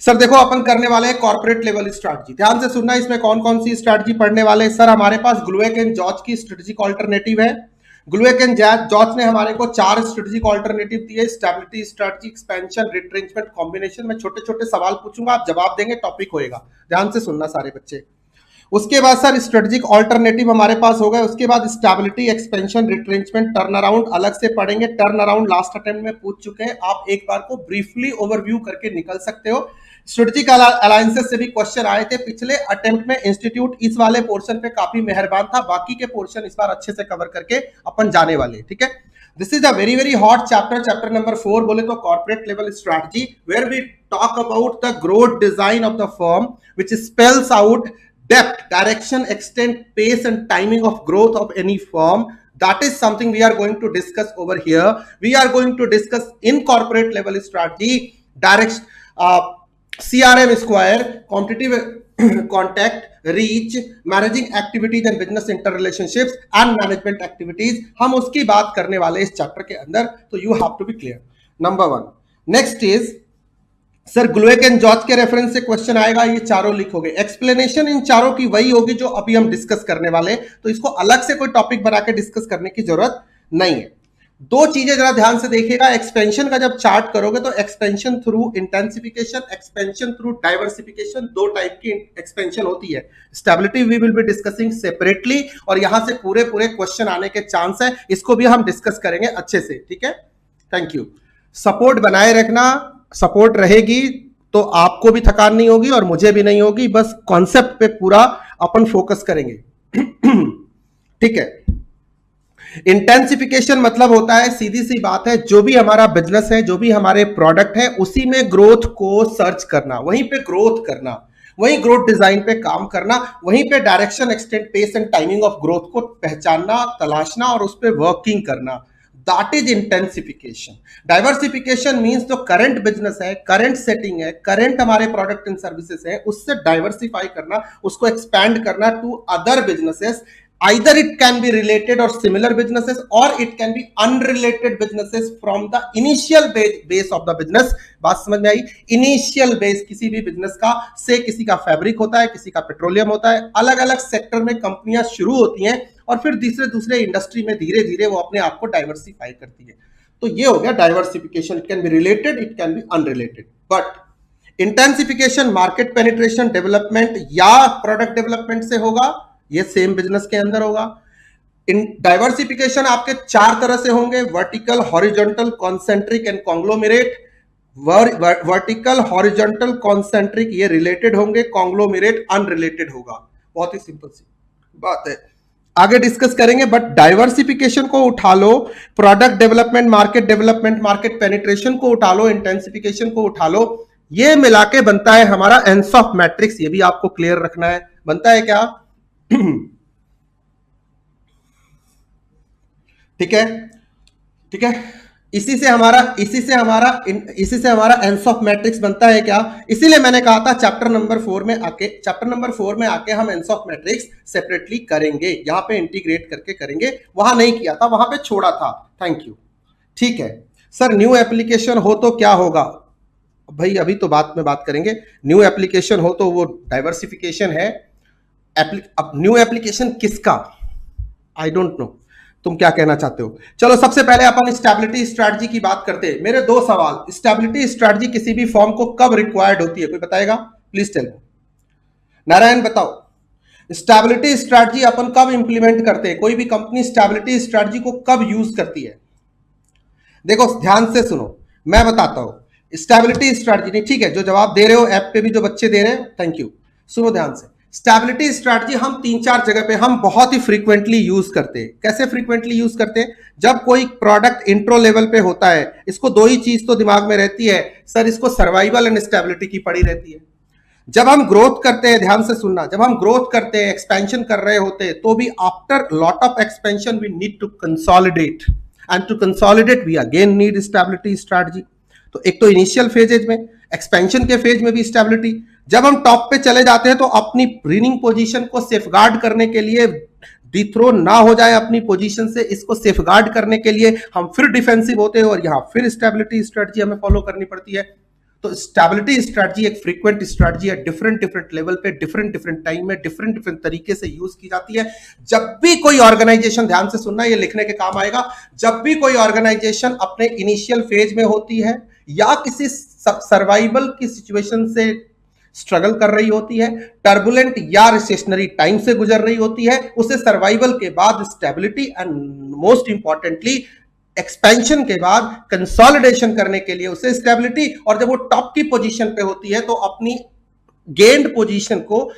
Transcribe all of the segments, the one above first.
Sir देखो अपन करने वाले हैं कॉर्पोरेट लेवल स्ट्रैटेजी, ध्यान से सुनना। इसमें कौन कौन सी स्ट्रैटेजी पढ़ने वाले हैं? सर हमारे पास ग्लुएक एंड जॉर्ज की स्ट्रेटेजिक ऑल्टरनेटिव है। ग्लुएक एंड जॉर्ज ने हमारे को 4 स्ट्रेटेजिक ऑल्टरनेटिव दिए, stability strategy, expansion, retrenchment, combination. में छोटे छोटे सवाल पूछूंगा, आप जवाब देंगे, टॉपिक होएगा, ध्यान से सुनना सारे बच्चे। उसके बाद सर स्ट्रेटेजिक ऑल्टरनेटिव हमारे पास हो गए। उसके बाद stability, expansion, retrenchment, turn around अलग से पढ़ेंगे। टर्न अराउंड लास्ट अटेम्प्ट में पूछ चुके हैं, आप एक बार को ब्रीफली ओवरव्यू करके निकल सकते हो। स्ट्रेटेजिक अलायंसेस से भी क्वेश्चन आए थे पिछले अटेम्प्ट में। इंस्टीट्यूट इस वाले पोर्शन पे काफी मेहरबान था, बाकी के पोर्शन इस बार अच्छे से कवर करके अपन जाने वाले, ठीक है। This is a very very hot chapter, chapter number 4 बोले तो corporate level strategy, where we talk about the growth design of the firm which spells out depth, direction, extent, pace and timing of growth of any firm. That is something we are going to discuss over here. We are going to discuss in corporate level strategy, direct CRM square, competitive contact, reach, managing activities and business interrelationships and management activities. हम उसकी बात करने वाले इस chapter के अंदर, तो you have to be clear. Number 1. Next is sir Glueck and George के रेफरेंस से क्वेश्चन आएगा, ये चारों लिख हो गए। एक्सप्लेनेशन इन चारों की वही होगी जो अभी हम डिस्कस करने वाले, तो इसको अलग से कोई टॉपिक बना के डिस्कस करने की जरूरत नहीं है। दो चीजें जरा ध्यान से देखिएगा, एक्सपेंशन का जब चार्ट करोगे तो expansion through intensification, expansion through diversification, दो टाइप की एक्सपेंशन होती है। Stability we will be discussing separately, और यहां से पूरे पूरे क्वेश्चन आने के चांस है, इसको भी हम डिस्कस करेंगे अच्छे से, ठीक है। Thank you. सपोर्ट बनाए रखना, सपोर्ट रहेगी तो आपको भी थकान नहीं होगी और मुझे भी नहीं होगी, बस कॉन्सेप्ट पे पूरा अपन फोकस करेंगे, ठीक है। इंटेंसिफिकेशन मतलब होता है, सीधी सी बात है, जो भी हमारा बिजनेस है, जो भी हमारे प्रोडक्ट है, उसी में ग्रोथ को सर्च करना, वहीं पे ग्रोथ करना, वहीं ग्रोथ डिजाइन पे काम करना, वहीं पे direction, extent, pace and timing of growth को पहचानना, तलाशना और उस पर वर्किंग करना। That is intensification. Diversification means जो करंट बिजनेस है, करंट सेटिंग है, करंट हमारे प्रोडक्ट एंड सर्विसेज है, उससे डाइवर्सिफाई करना, उसको एक्सपैंड करना to other businesses. Either it can be related or similar businesses, or it can be unrelated businesses from the initial base of the business. बात समझ में आई? इनिशियल बेस किसी भी बिजनेस का, से किसी का फैब्रिक होता है, किसी का पेट्रोलियम होता है, अलग अलग सेक्टर में कंपनियां शुरू होती हैं और फिर दूसरे इंडस्ट्री में धीरे धीरे वो अपने आप को डाइवर्सिफाई करती है। तो ये हो गया diversification. It can be related, it can be unrelated. But intensification market penetration development या प्रोडक्ट डेवलपमेंट से होगा, ये सेम बिजनेस के अंदर होगा। इन डाइवर्सिफिकेशन आपके 4 तरह से होंगे, vertical, horizontal, concentric and conglomerate. Vertical, horizontal, concentric ये रिलेटेड होंगे, कॉन्ग्लोमेरेट अनरिलेटेड होगा। बहुत ही सिंपल सी बात है, आगे डिस्कस करेंगे। बट डाइवर्सिफिकेशन को उठा लो, प्रोडक्ट डेवलपमेंट, मार्केट पेनिट्रेशन को उठा लो, इंटेंसिफिकेशन को उठा लो, ये मिला के बनता है हमारा एंसॉफ मैट्रिक्स। ये भी आपको क्लियर रखना है, बनता है क्या? ठीक है, ठीक है। इसी से हमारा एंसॉफ मैट्रिक्स बनता है क्या? इसीलिए मैंने कहा था चैप्टर नंबर 4 में आके हम एंसॉफ मैट्रिक्स सेपरेटली करेंगे, यहां पे इंटीग्रेट करके करेंगे, वहां नहीं किया था, वहां पे छोड़ा था। थैंक यू, ठीक है। सर न्यू एप्लीकेशन हो तो क्या होगा? भाई अभी तो बात में बात करेंगे। न्यू एप्लीकेशन हो तो वो डाइवर्सिफिकेशन है। अब न्यू एप्लीकेशन किसका? आई डोंट नो, तुम क्या कहना चाहते हो? चलो सबसे पहले अपन स्टेबिलिटी स्ट्रैटेजी की बात करते हैं। मेरे 2 सवाल, स्टेबिलिटी स्ट्रैटेजी किसी भी फॉर्म को कब रिक्वायर्ड होती है, कोई बताएगा? Please tell. नारायण बताओ, स्टेबिलिटी स्ट्रैटेजी अपन कब इंप्लीमेंट करते हैं? कोई भी कंपनी स्टेबिलिटी स्ट्रैटेजी को कब यूज करती है? देखो ध्यान से सुनो, मैं बताता हूं स्टेबिलिटी स्ट्रैटेजी। नहीं ठीक है, जो जवाब दे रहे हो ऐप पे भी जो बच्चे दे रहे हैं, थैंक यू। सुनो ध्यान से, स्टेबिलिटी स्ट्रैटेजी हम 3-4 जगह पे हम बहुत ही फ्रीक्वेंटली यूज करते हैं। कैसे फ्रीक्वेंटली यूज करते हैं? जब कोई प्रोडक्ट इंट्रो लेवल पे होता है, इसको 2 ही चीज तो दिमाग में रहती है सर, इसको सर्वाइवल एंड स्टेबिलिटी की पड़ी रहती है। जब हम ग्रोथ करते हैं, ध्यान से सुनना, जब हम ग्रोथ करते हैं, एक्सपेंशन कर रहे होते हैं, तो भी after lot of expansion we need to consolidate, and to consolidate we again need stability strategy. तो एक तो इनिशियल फेजेज में, एक्सपेंशन के फेज में भी स्टेबिलिटी। जब हम टॉप पे चले जाते हैं तो अपनी विनिंग पोजीशन को सेफगार्ड करने के लिए, डिथ्रोन ना हो जाए अपनी पोजीशन से, इसको सेफगार्ड करने के लिए हम फिर डिफेंसिव होते हैं और यहां फिर स्टेबिलिटी स्ट्रेटजी हमें फॉलो करनी पड़ती है। तो स्टेबिलिटी स्ट्रेटजी एक फ्रीक्वेंट स्ट्रेटजी है, डिफरेंट डिफरेंट लेवल पे, डिफरेंट डिफरेंट टाइम में, डिफरेंट डिफरेंट तरीके से यूज की जाती है। जब भी कोई ऑर्गेनाइजेशन, ध्यान से सुनना, ये लिखने के काम आएगा, जब भी कोई ऑर्गेनाइजेशन अपने इनिशियल फेज में होती है या किसी सर्वाइवल की सिचुएशन से स्ट्रगल कर रही होती है, टर्बुलेंट या रिसेशनरी टाइम से गुजर रही होती है, उसे सर्वाइवल के बाद stability and most importantly expansion के बाद कंसोलिडेशन करने के लिए उसे स्टेबिलिटी, और जब वो टॉप की पोजीशन पे होती है तो अपनी गेन्ड पोजीशन को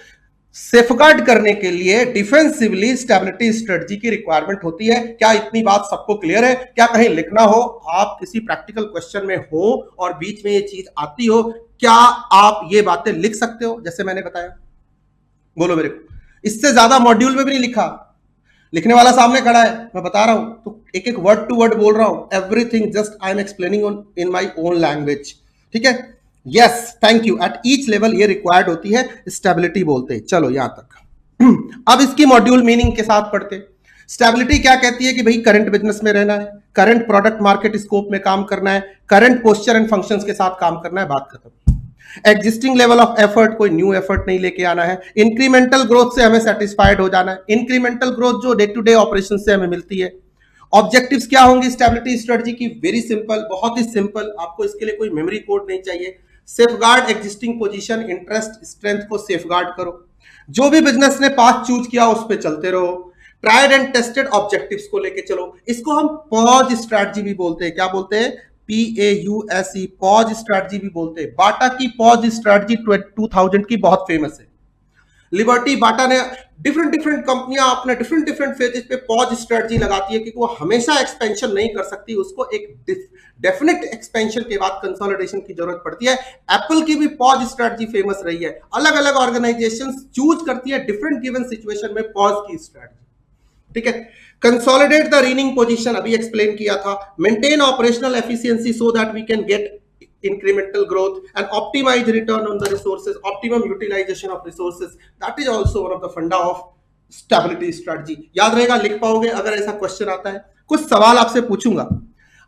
सेफगार्ड करने के लिए डिफेंसिवली स्टेबिलिटी स्ट्रेटजी की रिक्वायरमेंट होती है। क्या इतनी बात सबको क्लियर है? क्या कहीं लिखना हो, आप किसी प्रैक्टिकल क्वेश्चन में हो और बीच में ये चीज आती हो, क्या आप ये बातें लिख सकते हो जैसे मैंने बताया? बोलो मेरे को। इससे ज्यादा मॉड्यूल में भी नहीं लिखा, लिखने वाला सामने खड़ा है, मैं बता रहा हूं तो एक एक वर्ड टू वर्ड बोल रहा हूं। Everything just I am explaining in my own language, ठीक है? Yes, thank you. At each level ये रिक्वायर्ड होती है, स्टेबिलिटी बोलते हैं। चलो यहां तक। अब इसकी मॉड्यूल मीनिंग के साथ पढ़ते। स्टेबिलिटी क्या कहती है कि भाई करंट बिजनेस में रहना है, करंट प्रोडक्ट मार्केट स्कोप में काम करना है, करंट पोस्चर एंड फंक्शंस के साथ काम करना है, बात खत्म। एग्जिस्टिंग लेवल ऑफ एफर्ट, कोई न्यू एफर्ट नहीं लेके आना है। इंक्रीमेंटल ग्रोथ से हमें सेटिस्फाइड हो जाना है, इंक्रीमेंटल ग्रोथ जो डे टू डे ऑपरेशन से हमें मिलती है। ऑब्जेक्टिव्स क्या होंगी स्टेबिलिटी स्ट्रेटजी की? वेरी सिंपल, बहुत ही सिंपल, आपको इसके लिए कोई मेमोरी कोड नहीं चाहिए। Safeguard existing position, interest strength को सेफगार्ड करो। जो भी बिजनेस ने पाथ चूज किया उस पर चलते रहो। ट्राइड एंड टेस्टेड ऑब्जेक्टिव्स को लेके चलो। इसको हम पॉज स्ट्रेटजी भी बोलते हैं। क्या बोलते हैं? PAUSE, पॉज स्ट्रेटजी भी बोलते हैं। बाटा की पॉज स्ट्रेटजी 2000 की बहुत फेमस है। लिबर्टी, बाटा ने डिफरेंट डिफरेंट कंपनियां अपने डिफरेंट डिफरेंट फेजेस पे पॉज स्ट्रेटजी लगाती है क्योंकि वो हमेशा एक्सपेंशन नहीं कर सकती, उसको एक डेफिनेट एक्सपेंशन के बाद कंसोलिडेशन की जरूरत पड़ती है। एप्पल की भी पॉज स्ट्रेटजी फेमस रही है। अलग अलग ऑर्गेनाइजेशंस चूज करती है डिफरेंट गिवन सिचुएशन में पॉज की स्ट्रेटजी, ठीक है? कंसोलिडेट द रीनिंग पोजीशन, अभी एक्सप्लेन किया था। Maintain operational efficiency so that we can get incremental growth and optimize return on the resources, optimum utilization of resources, that is also one of the funda of stability strategy। याद रहेगा, लिख पाओगे अगर ऐसा question आता है। कुछ सवाल आपसे पूछूंगा,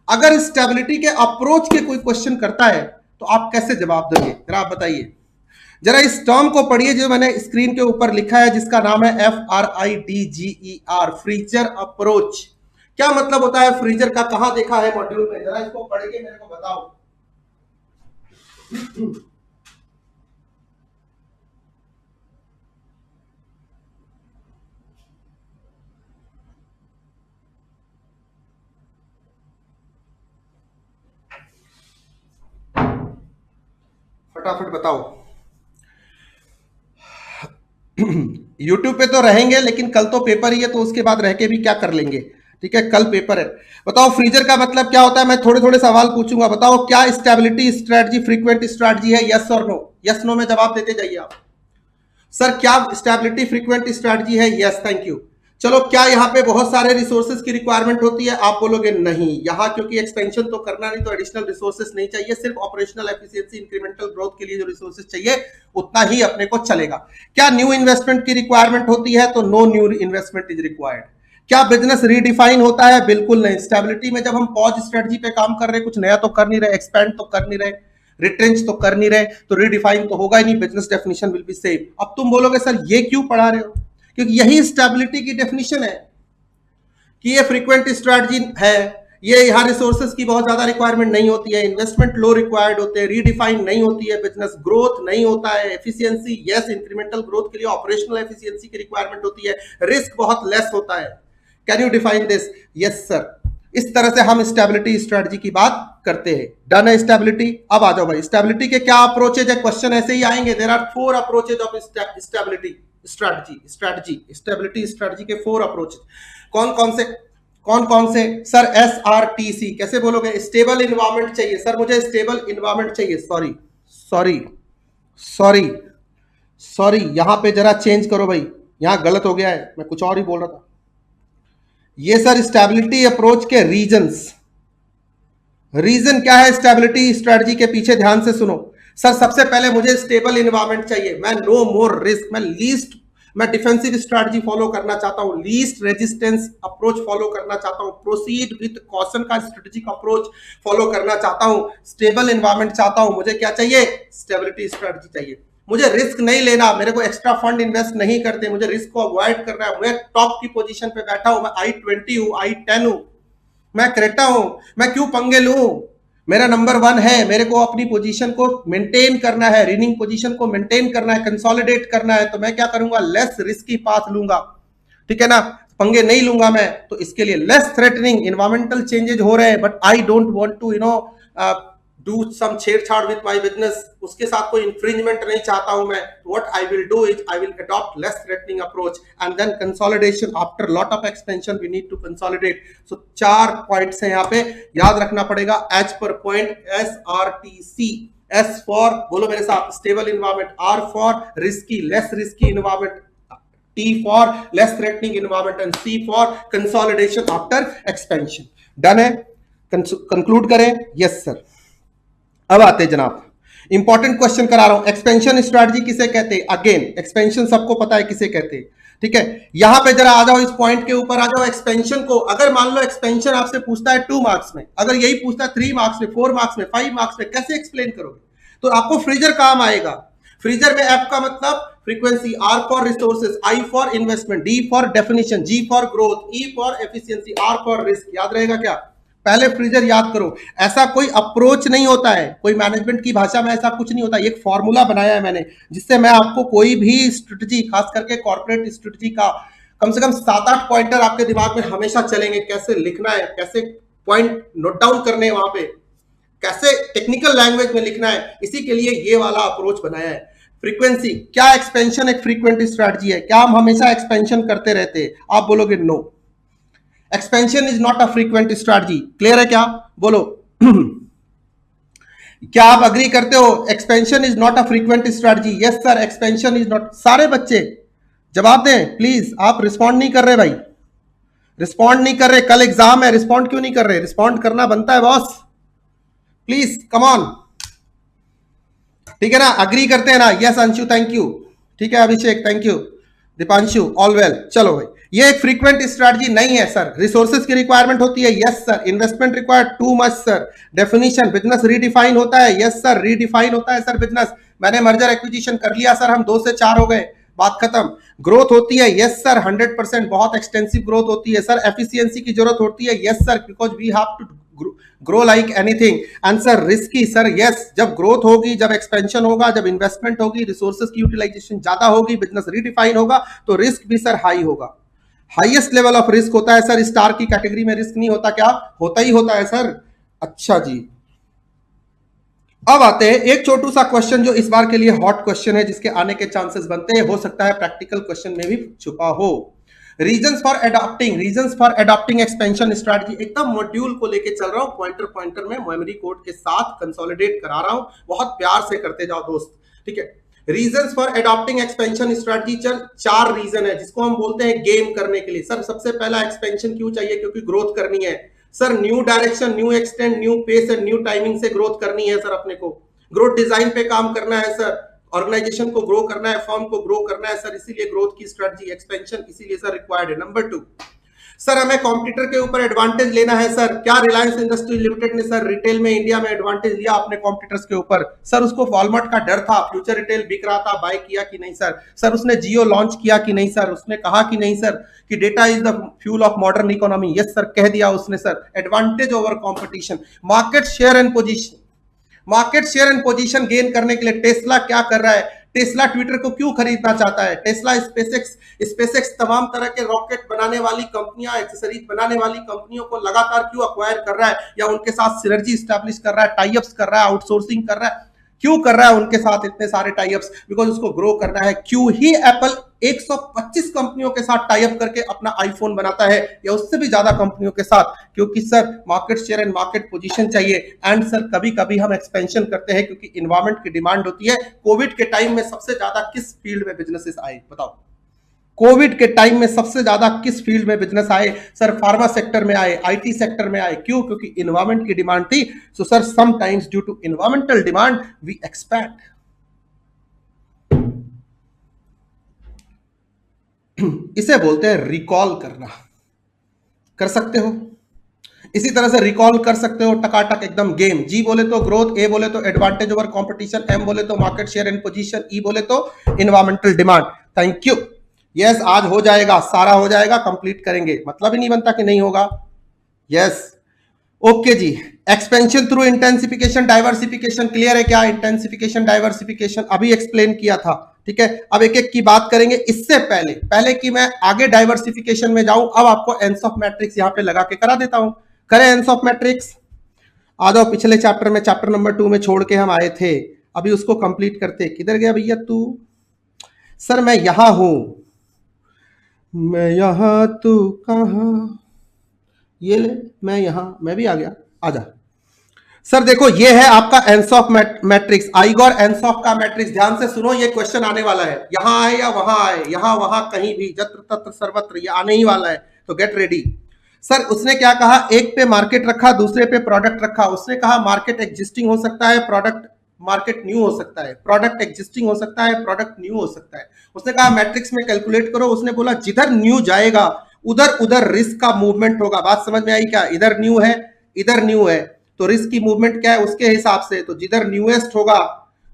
अगर स्टेबिलिटी के अप्रोच के कोई क्वेश्चन करता है तो आप कैसे जवाब दोगे, जरा आप बताइए। जरा इस टर्म को पढ़िए जो मैंने स्क्रीन के ऊपर लिखा है, जिसका नाम है FRIDGER, फ्रीजर अप्रोच। क्या मतलब होता है फ्रीजर का? कहां देखा है मॉड्यूल में? जरा इसको पढ़ के मेरे को बताओ। फटाफट बताओ। YouTube पे तो रहेंगे लेकिन कल तो पेपर ही है, तो उसके बाद रह के भी क्या कर लेंगे, ठीक है? कल पेपर है। बताओ फ्रीजर का मतलब क्या होता है? मैं थोड़े थोड़े सवाल पूछूंगा, बताओ क्या स्टेबिलिटी स्ट्रेटजी फ्रीक्वेंट स्ट्रेटजी है? यस और नो, यस नो में जवाब देते जाइए आप। सर क्या स्टेबिलिटी फ्रीक्वेंट स्ट्रेटजी है? Yes, thank you. चलो, क्या यहाँ पे बहुत सारे रिसोर्सेज की रिक्वायरमेंट होती है? आप बोलोगे नहीं, यहाँ क्योंकि एक्सपेंशन तो करना नहीं, तो एडिशनल रिसोर्सेज नहीं चाहिए, सिर्फ ऑपरेशनल एफिशिएंसी इंक्रीमेंटल ग्रोथ के लिए जो रिसोर्सेज चाहिए उतना ही अपने को चलेगा। क्या न्यू इन्वेस्टमेंट की रिक्वायरमेंट होती है? तो no new investment is required. क्या बिजनेस रीडिफाइन होता है? बिल्कुल नहीं। स्टेबिलिटी में जब हम पॉज स्ट्रेटजी पे काम कर रहे हैं, कुछ नया तो कर नहीं रहे, एक्सपेंड तो कर नहीं रहे, रिट्रेंच तो कर नहीं रहे, तो रीडिफाइन तो होगा ही नहीं, business definition will be same. अब तुम बोलोगे सर ये क्यों पढ़ा रहे हो? क्योंकि यही स्टेबिलिटी की डेफिनेशन है कि ये फ्रीक्वेंट स्ट्रेटजी है, ये यहाँ रिसोर्सेज की बहुत ज्यादा रिक्वायरमेंट नहीं होती है, इन्वेस्टमेंट लो रिक्वायर्ड होते हैं, रीडिफाइन नहीं होती है, बिजनेस ग्रोथ नहीं होता है, एफिशिएंसी यस, इंक्रीमेंटल ग्रोथ के लिए ऑपरेशनल एफिशिएंसी की रिक्वायरमेंट होती है, रिस्क बहुत लेस होता है। Can you define this? Yes sir. इस तरह से हम स्टेबिलिटी स्ट्रेटजी की बात करते हैं। डन है स्टेबिलिटी? अब आ जाओ भाई, स्टेबिलिटी के क्या अप्रोचेज है? क्वेश्चन ऐसे ही आएंगे। There are 4 approaches of stability strategy. Stability strategy के 4 अप्रोचेज। कौन कौन से? सर SRTC कैसे बोलोगे? स्टेबल इन्वायरमेंट चाहिए सर, मुझे स्टेबल इन्वायरमेंट चाहिए। सॉरी, यहां पे जरा चेंज करो भाई, यहां गलत हो गया है, मैं कुछ और ही बोल रहा था। ये सर स्टेबिलिटी अप्रोच के रीजन क्या है स्टेबिलिटी स्ट्रेटजी के पीछे? ध्यान से सुनो सर। सबसे पहले मुझे स्टेबल इन्वायरमेंट चाहिए, मैं नो मोर रिस्क, मैं लीस्ट मैं डिफेंसिव स्ट्रैटेजी फॉलो करना चाहता हूं, लीस्ट रेजिस्टेंस अप्रोच फॉलो करना चाहता हूं, प्रोसीड विद कॉशन का स्ट्रेटेजिक अप्रोच फॉलो करना चाहता हूं, स्टेबल एनवायरमेंट चाहता हूं। मुझे क्या चाहिए? स्टेबिलिटी स्ट्रैटेजी चाहिए। मुझे रिस्क नहीं लेना, मेरे को एक्स्ट्रा फंड इन्वेस्ट नहीं करते, मुझे रिस्क को अवॉइड करना है। मैं टॉप की पोजीशन पे बैठा हूं, मैं I20 हूं, I10 हूं, मैं क्रेटा हूं, मैं क्यों पंगे लूं? मेरा नंबर 1 है, मेरे को अपनी पोजीशन को मेंटेन करना है, रीनिंग पोजीशन को मेंटेन करना है, कंसोलिडेट करना है। तो मैं क्या करूंगा? लेस रिस्की पाथ लूंगा, ठीक है ना, पंगे नहीं लूंगा मैं। तो इसके लिए लेस थ्रेटनिंग, इन्वायरमेंटल चेंजेस हो रहे हैं, but I don't want to do some छेड़छाड़ विद माय बिजनेस, उसके साथ कोई इंफ्रिंजमेंट नहीं चाहता हूं मैं। What I will do is I will adopt less threatening approach and then consolidation. After lot of expansion we need to consolidate. So 4 points हैं यहाँ पे, याद रखना पड़ेगा as per point. SRTC, S for, बोलो मेरे साथ, stable environment, R for risky, less risky environment, T for less threatening environment and C for consolidation after expansion. Done है? कंक्लूड करें? Yes sir. अब आते हैं जनाब, इंपॉर्टेंट क्वेश्चन करा रहा हूं। एक्सपेंशन स्ट्रैटेजी किसे कहते हैं? अगेन एक्सपेंशन सबको पता है किसे कहते हैं, ठीक है। यहां पे जरा आ जाओ, इस पॉइंट के ऊपर आ जाओ। एक्सपेंशन को अगर मान लो एक्सपेंशन आपसे पूछता है 2 मार्क्स में, अगर यही पूछता है 3 मार्क्स में, 4 मार्क्स में, 5 मार्क्स में, कैसे एक्सप्लेन करोगे? तो आपको फ्रीजर काम आएगा। फ्रीजर में F का मतलब frequency, R for resources, I for investment, D for definition, G for growth, E for efficiency, R for risk. याद रहेगा क्या? पहले फ्रीजर याद करो। ऐसा कोई अप्रोच नहीं होता है, कोई मैनेजमेंट की भाषा में ऐसा कुछ नहीं होता। एक फॉर्मूला बनाया है मैंने, जिससे मैं आपको कोई भी स्ट्रेटजी, खास करके कॉर्पोरेट स्ट्रेटजी का कम से कम 7-8 पॉइंटर आपके दिमाग में हमेशा चलेंगे। कैसे लिखना है, कैसे पॉइंट नोट डाउन करने हैं, वहां पे कैसे टेक्निकल लैंग्वेज में लिखना है, इसी के लिए ये वाला अप्रोच बनाया है। फ्रीक्वेंसी, क्या एक्सपेंशन एक फ्रीक्वेंट स्ट्रैटेजी है? क्या हम हमेशा एक्सपेंशन करते रहते हैं? आप बोलोगे no, expansion is not a frequent strategy. Clear है क्या? बोलो क्या आप अग्री करते हो? Expansion is not a frequent strategy. Yes sir, expansion is not. सारे बच्चे जवाब दें प्लीज। आप रिस्पॉन्ड नहीं कर रहे भाई, रिस्पॉन्ड नहीं कर रहे। कल एग्जाम है, रिस्पॉन्ड क्यों नहीं कर रहे? रिस्पॉन्ड करना बनता है बॉस, प्लीज कम ऑन, ठीक है ना? अग्री करते हैं ना? यस अंशु, थैंक यू, ठीक है। Abhishek thank you, Deepanshu all well. चलो भाई, ये एक फ्रीक्वेंट स्ट्रैटेजी नहीं है सर। रिसोर्सेज की रिक्वायरमेंट होती है, yes sir. Investment required too much sir. Definition, business redefine होता है, यस सर, रीडिफाइन होता है सर बिजनेस। मैंने मर्जर एक्विजिशन कर लिया सर, हम 2 से 4 हो गए, बात खत्म। ग्रोथ होती है, यस सर, 100%, बहुत एक्सटेंसिव ग्रोथ होती है सर। एफिशिएंसी की जरूरत होती है, yes sir, because we have to grow like anything. Answer risky sir, yes. जब ग्रोथ होगी, जब एक्सपेंशन होगा, जब इन्वेस्टमेंट होगी, रिसोर्सेज की यूटिलाइजेशन ज्यादा होगी, बिजनेस रीडिफाइन होगा, तो रिस्क भी सर हाई होगा। हाईएस्ट लेवल ऑफ रिस्क होता है सर। स्टार की कैटेगरी में रिस्क नहीं होता क्या? होता ही होता है सर। अच्छा जी, अब आते हैं एक छोटू सा क्वेश्चन जो इस बार के लिए हॉट क्वेश्चन है, जिसके आने के चांसेस बनते हैं, हो सकता है प्रैक्टिकल क्वेश्चन में भी छुपा हो। Reasons for adopting expansion strategy. एकदम मॉड्यूल को लेके चल रहा हूं, पॉइंटर में मेमोरी कोड के साथ कंसोलिडेट करा रहा हूं। बहुत प्यार से करते जाओ दोस्त, ठीक है। Reasons for adopting expansion strategy, 4 reason है जिसको हम बोलते हैं गेम करने के लिए। सर सबसे पहला, एक्सपेंशन क्यों चाहिए? क्योंकि ग्रोथ करनी है sir. New direction, new extend, new pace and new timing से ग्रोथ करनी है सर। अपने को ग्रोथ डिजाइन पे काम करना है सर। ऑर्गेनाइजेशन को ग्रो करना है, फर्म को ग्रो करना है सर, इसीलिए ग्रोथ की स्ट्रेटजी, एक्सपेंशन इसीलिए सर रिक्वायर्ड है। नंबर 2 सर, हमें कॉम्पिटिटर के ऊपर एडवांटेज लेना है सर। क्या रिलायंस इंडस्ट्रीज लिमिटेड ने सर रिटेल में इंडिया में एडवांटेज लिया अपने कॉम्पिटिटर्स के ऊपर? सर उसको वॉलमार्ट का डर था, फ्यूचर रिटेल बिक रहा था, बाय किया कि नहीं सर? सर उसने जियो लॉन्च किया कि नहीं सर? उसने कहा कि नहीं सर कि data is the fuel of modern economy? Yes sir, कह दिया उसने sir. Advantage over competition. Market share and position gain करने के लिए टेस्ला क्या कर रहा है? टेस्ला ट्विटर को क्यों खरीदना चाहता है? टेस्ला, स्पेसएक्स तमाम तरह के रॉकेट बनाने वाली कंपनियां, एक्सेसरीज बनाने वाली कंपनियों को लगातार क्यों अक्वायर कर रहा है, या उनके साथ सिनर्जी स्टैब्लिश कर रहा है, टाइअप्स कर रहा है, आउटसोर्सिंग कर रहा है? क्यों कर रहा है उनके साथ इतने सारे टाइअप्स? बिकॉज उसको ग्रो करना है। क्यों ही एप्पल 125 कंपनियों के साथ टाइअप करके अपना आईफोन बनाता है, या उससे भी ज्यादा कंपनियों के साथ? क्योंकि sir market share and market position चाहिए। एंड सर कभी कभी हम एक्सपेंशन करते हैं क्योंकि इन्वायरमेंट की डिमांड होती है। कोविड के टाइम में सबसे ज्यादा किस फील्ड में बिजनेसेस आए बताओ? कोविड के टाइम में सबसे ज्यादा किस फील्ड में बिजनेस आए? सर फार्मा सेक्टर में आए, आईटी सेक्टर में आए। क्यों? क्योंकि इन्वायरमेंट की डिमांड थी। So sir sometimes due to environmental demand we expand. इसे बोलते हैं रिकॉल करना। कर सकते हो, इसी तरह से रिकॉल कर सकते हो टकाटक एकदम गेम। जी बोले तो ग्रोथ, ए बोले तो एडवांटेज ओवर कंपटीशन, एम बोले तो मार्केट शेयर एंड पोजीशन, ई बोले तो environmental demand. Thank you. Yes, आज हो जाएगा, सारा हो जाएगा, कंप्लीट करेंगे, मतलब ही नहीं बनता कि नहीं होगा। यस, ओके जी। Expansion through intensification diversification, clear है क्या? इंटेंसिफिकेशन डाइवर्सिफिकेशन अभी एक्सप्लेन किया था, ठीक है। अब एक एक की बात करेंगे। इससे पहले पहले कि मैं आगे डाइवर्सिफिकेशन में जाऊं, अब आपको एंस ऑफ मैट्रिक्स यहां पे लगा के करा देता हूं। करें एंस ऑफ मैट्रिक्स? आ जाओ, पिछले चैप्टर में, चैप्टर नंबर 2 में छोड़ के हम आए थे, अभी उसको कंप्लीट करते। किधर गया भैया तू? सर मैं यहां हूं, मैं यहां, तू कहां? ये ले, मैं यहां, मैं भी आ गया, आजा। सर देखो, ये है आपका एंसॉफ मैट्रिक्स, आइगोर एंसॉफ का मैट्रिक्स। ध्यान से सुनो, ये क्वेश्चन आने वाला है, यहां आए या वहां आए, यहां वहां कहीं भी, जत्र तत्र सर्वत्र, ये आने ही वाला है, तो गेट रेडी। सर उसने क्या कहा? एक पे मार्केट रखा, दूसरे पे प्रोडक्ट रखा। उसने कहा मार्केट एग्जिस्टिंग हो सकता है, प्रोडक्ट मार्केट न्यू हो सकता है, प्रोडक्ट एग्जिस्टिंग हो सकता है, प्रोडक्ट न्यू हो सकता है। उसने कहा मैट्रिक्स में कैलकुलेट करो। उसने बोला जिधर न्यू जाएगा उधर उधर रिस्क का मूवमेंट होगा। बात समझ में आई क्या? इधर न्यू है, इधर न्यू है, तो रिस्क की मूवमेंट क्या है उसके हिसाब से, तो जिधर न्यूएस्ट होगा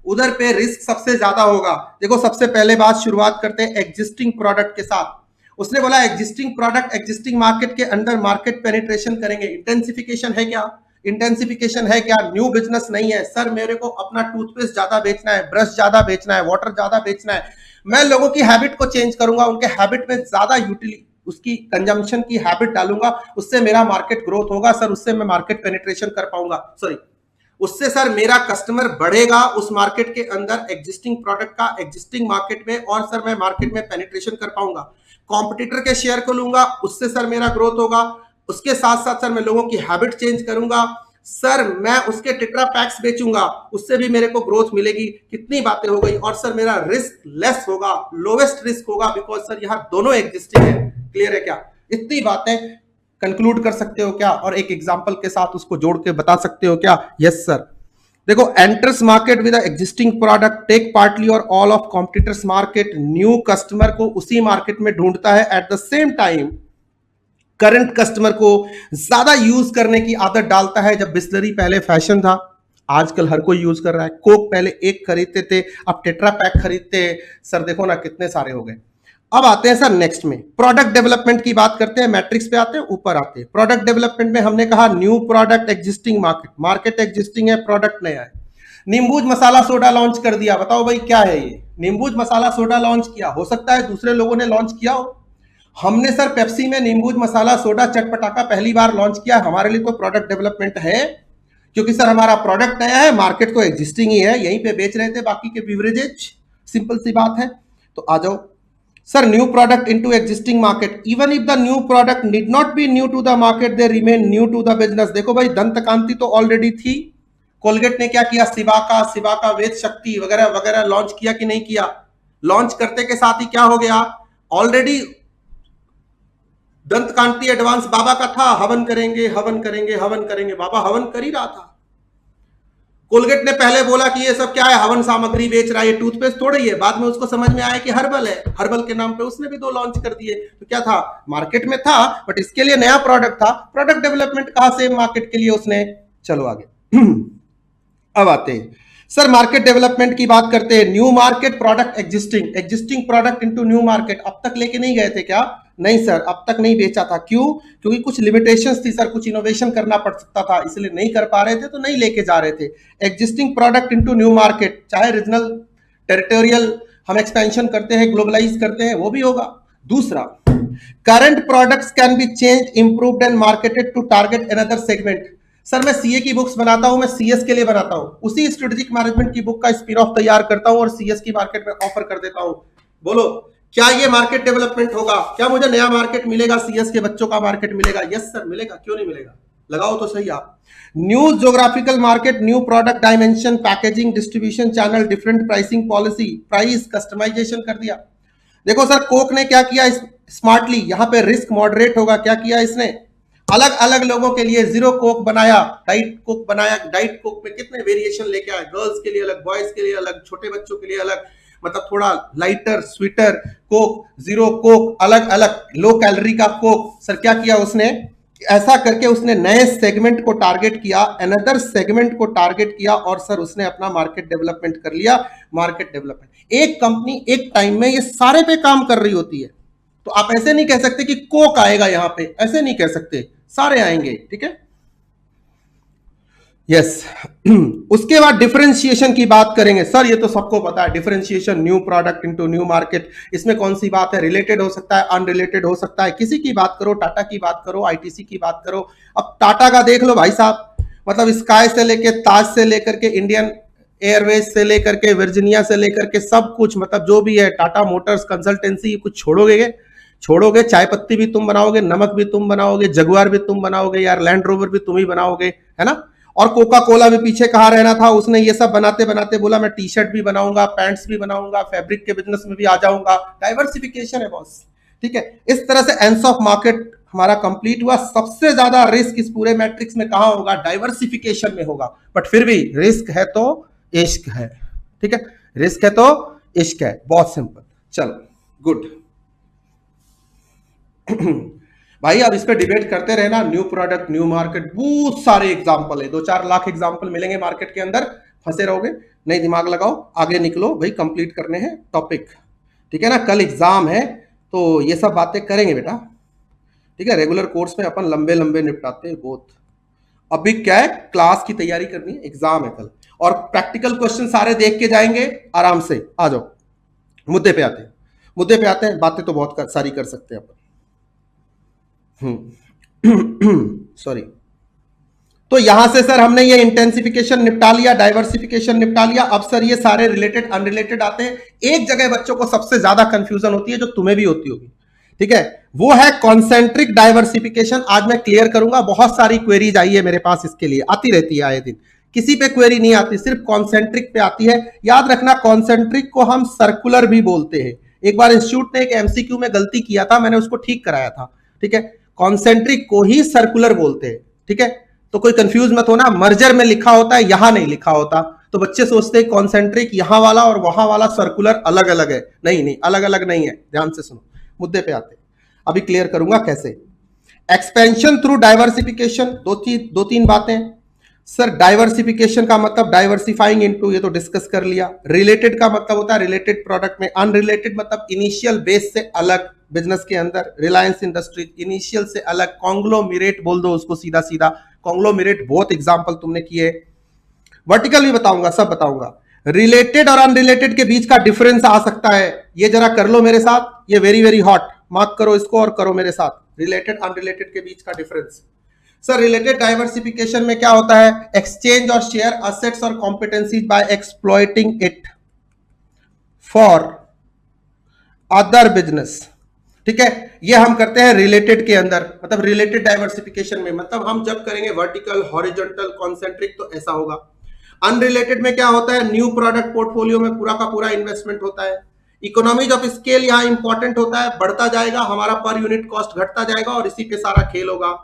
उधर पे रिस्क सबसे ज्यादा होगा। देखो सबसे पहले बात शुरुआत करते हैं एग्जिस्टिंग प्रोडक्ट के साथ। उसने बोला एग्जिस्टिंग प्रोडक्ट एग्जिस्टिंग मार्केट के अंदर मार्केट पेनिट्रेशन करेंगे। इंटेंसिफिकेशन है क्या? इंटेंसिफिकेशन है क्या? न्यू बिजनेस नहीं है। सर मेरे को अपना टूथपेस्ट ज्यादा बेचना है, ब्रश ज्यादा बेचना है, वाटर ज्यादा बेचना है, मैं लोगों की हैबिट को चेंज करूंगा, उनके हैबिट में ज्यादा यूटिलिटी, उसकी कंजम्पशन की हैबिट डालूंगा, उससे मेरा मार्केट ग्रोथ होगा सर, उससे मैं मार्केट पेनिट्रेशन कर पाऊंगा, सॉरी उससे सर मेरा कस्टमर बढ़ेगा उस मार्केट के अंदर, एग्जिस्टिंग प्रोडक्ट का एग्जिस्टिंग मार्केट में, और सर मैं मार्केट में पेनिट्रेशन कर पाऊंगा। कॉम्पिटिटर के शेयर को लूंगा, उससे सर मेरा ग्रोथ होगा। उसके साथ साथ सर मैं लोगों की हैबिट चेंज करूंगा, सर मैं उसके टेट्रा पैक्स बेचूंगा, उससे भी मेरे को ग्रोथ मिलेगी। कितनी बातें हो गई। और सर मेरा रिस्क लेस होगा, लोवेस्ट रिस्क होगा, बिकॉज सर यहाँ दोनों एग्जिस्टिंग है। क्लियर है क्या? इतनी बातें कंक्लूड कर सकते हो क्या? और एक एग्जांपल के साथ उसको जोड़ के बता सकते हो क्या? Yes sir. देखो enters market with existing product, take partly और all of competitors market, new customer को उसी मार्केट में ढूंढता है, at the same time current customer को ज्यादा यूज करने की आदत डालता है। जब बिस्लरी पहले फैशन था, आजकल हर कोई यूज कर रहा है। कोक पहले एक खरीदते थे, अब टेट्रा पैक खरीदते हैं। सर देखो ना कितने सारे हो गए। अब आते हैं सर नेक्स्ट में, प्रोडक्ट डेवलपमेंट की बात करते हैं। मैट्रिक्स पे आते हैं, ऊपर आते हैं। प्रोडक्ट डेवलपमेंट में हमने कहा new product existing market, market existing है, प्रोडक्ट नया है। नींबूज मसाला सोडा लॉन्च कर दिया, बताओ भाई क्या है ये? नींबूज मसाला सोडा लॉन्च किया, हो सकता है दूसरे लोगों ने लॉन्च किया हो। हमने सर पेप्सी में नींबूज मसाला सोडा चटपटाका पहली बार लॉन्च किया, हमारे लिए तो प्रोडक्ट डेवलपमेंट है, क्योंकि सर हमारा प्रोडक्ट नया है, मार्केट तो एग्जिस्टिंग ही है, यहीं पे बेच रहे थे बाकी के बिवरेजेज, सिंपल सी बात है। तो आ जाओ sir, new product into existing market, even if the new product need not be new to the market, they remain new to the business. देखो भाई दंत कांति तो ऑलरेडी थी, कोलगेट ने क्या किया, सिवाका वेद शक्ति वगैरह वगैरह लॉन्च किया कि नहीं किया? लॉन्च करते के साथ ही क्या हो गया, ऑलरेडी दंत कांति एडवांस बाबा का था, हवन करेंगे हवन करेंगे हवन करेंगे, बाबा हवन कर ही रहा था। कोलगेट ने पहले बोला कि ये सब क्या है, हवन सामग्री बेच रहा है, ये टूथपेस्ट थोड़ा ही है। बाद में उसको समझ में आया कि हर्बल है, हर्बल के नाम पे उसने भी 2 लॉन्च कर दिए। तो क्या था, मार्केट में था बट इसके लिए नया प्रोडक्ट था। प्रोडक्ट डेवलपमेंट कहा, सेम मार्केट के लिए उसने। चलो आगे अब आते हैं सर मार्केट डेवलपमेंट की बात करते हैं। New market product existing, existing product into new market. अब तक लेके नहीं गए थे क्या? नहीं सर, अब तक नहीं बेचा था। क्यों? क्योंकि कुछ लिमिटेशंस थी सर, कुछ इनोवेशन करना पड़ सकता था, इसलिए नहीं कर पा रहे थे, तो नहीं लेके जा रहे थे। Existing product into new market, चाहे रीजनल टेरिटोरियल हम एक्सपेंशन करते हैं, ग्लोबलाइज करते हैं, वो भी होगा। दूसरा, current products can be change, improved and marketed to target another segment. Sir मैं सीए की बुक्स बनाता हूं, मैं सीएस के लिए बनाता हूं, उसी स्ट्रेटेजिक मैनेजमेंट की बुक का स्पिन ऑफ तैयार करता हूं और सीएस की मार्केट में ऑफर कर देता हूं। बोलो क्या ये मार्केट डेवलपमेंट होगा? क्या मुझे नया मार्केट मिलेगा? सीएस के बच्चों का मार्केट मिलेगा? यस सर मिलेगा, क्यों नहीं मिलेगा? लगाओ तो सही आप। New geographical market, new product dimension, packaging, distribution channel, different pricing policy, price customisation कर दिया। देखो सर कोक ने क्या किया, स्मार्टली यहाँ पे रिस्क मॉडरेट होगा। क्या किया इसने? अलग अलग लोगों के लिए जीरो कोक बनाया, डाइट कोक बनाया। डाइट कोक में कितने वेरिएशन लेके आए, गर्ल्स के लिए अलग, बॉयज के लिए अलग, छोटे बच्चों के लिए अलग। मतलब थोड़ा lighter, sweeter, Coke, zero Coke, अलग अलग लो कैलोरी का कोक। सर क्या किया उसने, ऐसा करके उसने नए सेगमेंट को टारगेट किया, अनदर सेगमेंट को टारगेट किया, और सर उसने अपना मार्केट डेवलपमेंट कर लिया। मार्केट डेवलपमेंट, एक कंपनी एक टाइम में ये सारे पे काम कर रही होती है, तो आप ऐसे नहीं कह सकते कि कोक आएगा यहां पे, ऐसे नहीं कह सकते, सारे आएंगे, ठीक है। यस उसके बाद डिफरेंशिएशन की बात करेंगे। सर ये तो सबको पता है, differentiation, new product into new market. इसमें कौन सी बात है, रिलेटेड हो सकता है, अनरिलेटेड हो सकता है, किसी की बात करो, टाटा की बात करो, आईटीसी की बात करो। अब टाटा का देख लो भाई साहब, मतलब स्काई से लेके, ताज से लेकर के, इंडियन एयरवेज से लेकर के, वर्जीनिया से लेकर के, सब कुछ, मतलब जो भी है, टाटा मोटर्स, कंसल्टेंसी, कुछ छोड़ोगे, चाय पत्ती भी तुम बनाओगे, नमक भी तुम बनाओगे, जगुआर भी तुम बनाओगे, यार लैंड रोवर भी तुम ही बनाओगे, है ना। और कोका कोला भी पीछे कहाँ रहना था, उसने ये सब बनाते बनाते बोला मैं टी शर्ट भी बनाऊंगा, पैंट्स भी बनाऊंगा, फैब्रिक के बिजनेस में भी आ जाऊंगा। डाइवर्सिफिकेशन है बॉस, ठीक है। इस तरह से एंस ऑफ मार्केट हमारा कंप्लीट हुआ। सबसे ज्यादा रिस्क इस पूरे मैट्रिक्स में कहां होगा, डाइवर्सिफिकेशन में होगा, बट फिर भी रिस्क है तो इश्क है, ठीक है, रिस्क है तो इश्क है, बहुत सिंपल। चलो गुड भाई अब इस पे डिबेट करते रहना। न्यू प्रोडक्ट, न्यू मार्केट, बहुत सारे एग्जांपल है, 2-4 लाख एग्जांपल मिलेंगे मार्केट के अंदर। फंसे रहोगे नहीं, दिमाग लगाओ, आगे निकलो भाई, कंप्लीट करने हैं टॉपिक, ठीक है ना। कल एग्जाम है तो ये सब बातें करेंगे बेटा, ठीक है। रेगुलर कोर्स में अपन लंबे लंबे निपटाते हैं बहुत। अभी क्या है, क्लास की तैयारी करनी है, एग्जाम है कल, और प्रैक्टिकल क्वेश्चन सारे देख के जाएंगे आराम से। आ जाओ मुद्दे पे आते हैं, बातें तो बहुत सारी कर सकते हैं अपन। सॉरी तो यहां से सर हमने ये इंटेंसिफिकेशन निपटा लिया, डाइवर्सिफिकेशन निपटा लिया। अब सर ये सारे रिलेटेड अनरिलेटेड आते हैं। एक जगह बच्चों को सबसे ज्यादा कंफ्यूजन होती है, जो तुम्हें भी होती होगी, ठीक है, वो है कॉन्सेंट्रिक डाइवर्सिफिकेशन। आज मैं क्लियर करूंगा। बहुत सारी क्वेरीज आई है मेरे पास इसके लिए, आती रहती है आए दिन, किसी पे क्वेरी नहीं आती, सिर्फ कॉन्सेंट्रिक पे आती है। याद रखना, कॉन्सेंट्रिक को हम सर्कुलर भी बोलते हैं। एक बार इंस्टीट्यूट ने एक एमसीक्यू में गलती किया था, मैंने उसको ठीक कराया था, ठीक है। कॉन्सेंट्रिक को ही सर्कुलर बोलते हैं, ठीक है। तो कोई कंफ्यूज मत होना, मर्जर में लिखा होता है, यहां नहीं लिखा होता, तो बच्चे सोचते हैं कॉन्सेंट्रिक यहां वाला और वहां वाला सर्कुलर अलग अलग है। नहीं, अलग अलग नहीं है, ध्यान से सुनो, मुद्दे पे आते हैं। अभी क्लियर करूंगा कैसे। एक्सपेंशन थ्रू डाइवर्सिफिकेशन, दो तीन बातें। सर डाइवर्सिफिकेशन का मतलब डाइवर्सिफाइंग इनटू, ये तो डिस्कस कर लिया। रिलेटेड का मतलब होता है रिलेटेड प्रोडक्ट में। अनरिलेटेड मतलब इनिशियल बेस से अलग बिजनेस के अंदर। रिलायंस इंडस्ट्रीज इनिशियल से अलग। कॉन्ग्लोमेरेट बोल दो उसको सीधा सीधा, कॉन्ग्लोमेरेट, बहुत एग्जांपल तुमने किए। वर्टिकल भी बताऊंगा, सब बताऊंगा। रिलेटेड और अनरिलेटेड के बीच का डिफरेंस आ सकता है, ये जरा कर लो मेरे साथ, ये वेरी वेरी हॉट, मार्क करो इसको और करो मेरे साथ। रिलेटेड अनरिलेटेड के बीच का डिफरेंस। सर रिलेटेड डाइवर्सिफिकेशन में क्या होता है, एक्सचेंज और शेयर असेट्स और competencies by exploiting it for other business, ठीक है। ये हम करते हैं रिलेटेड के अंदर, मतलब रिलेटेड डाइवर्सिफिकेशन में, मतलब हम जब करेंगे वर्टिकल, हॉरिजॉन्टल, कॉन्सेंट्रिक, तो ऐसा होगा। अनरिलेटेड में क्या होता है, न्यू प्रोडक्ट पोर्टफोलियो में पूरा का पूरा इन्वेस्टमेंट होता है। इकोनॉमीज ऑफ स्केल यहाँ इंपॉर्टेंट होता है, बढ़ता जाएगा हमारा पर यूनिट कॉस्ट, घटता जाएगा, और इसी पे सारा खेल होगा।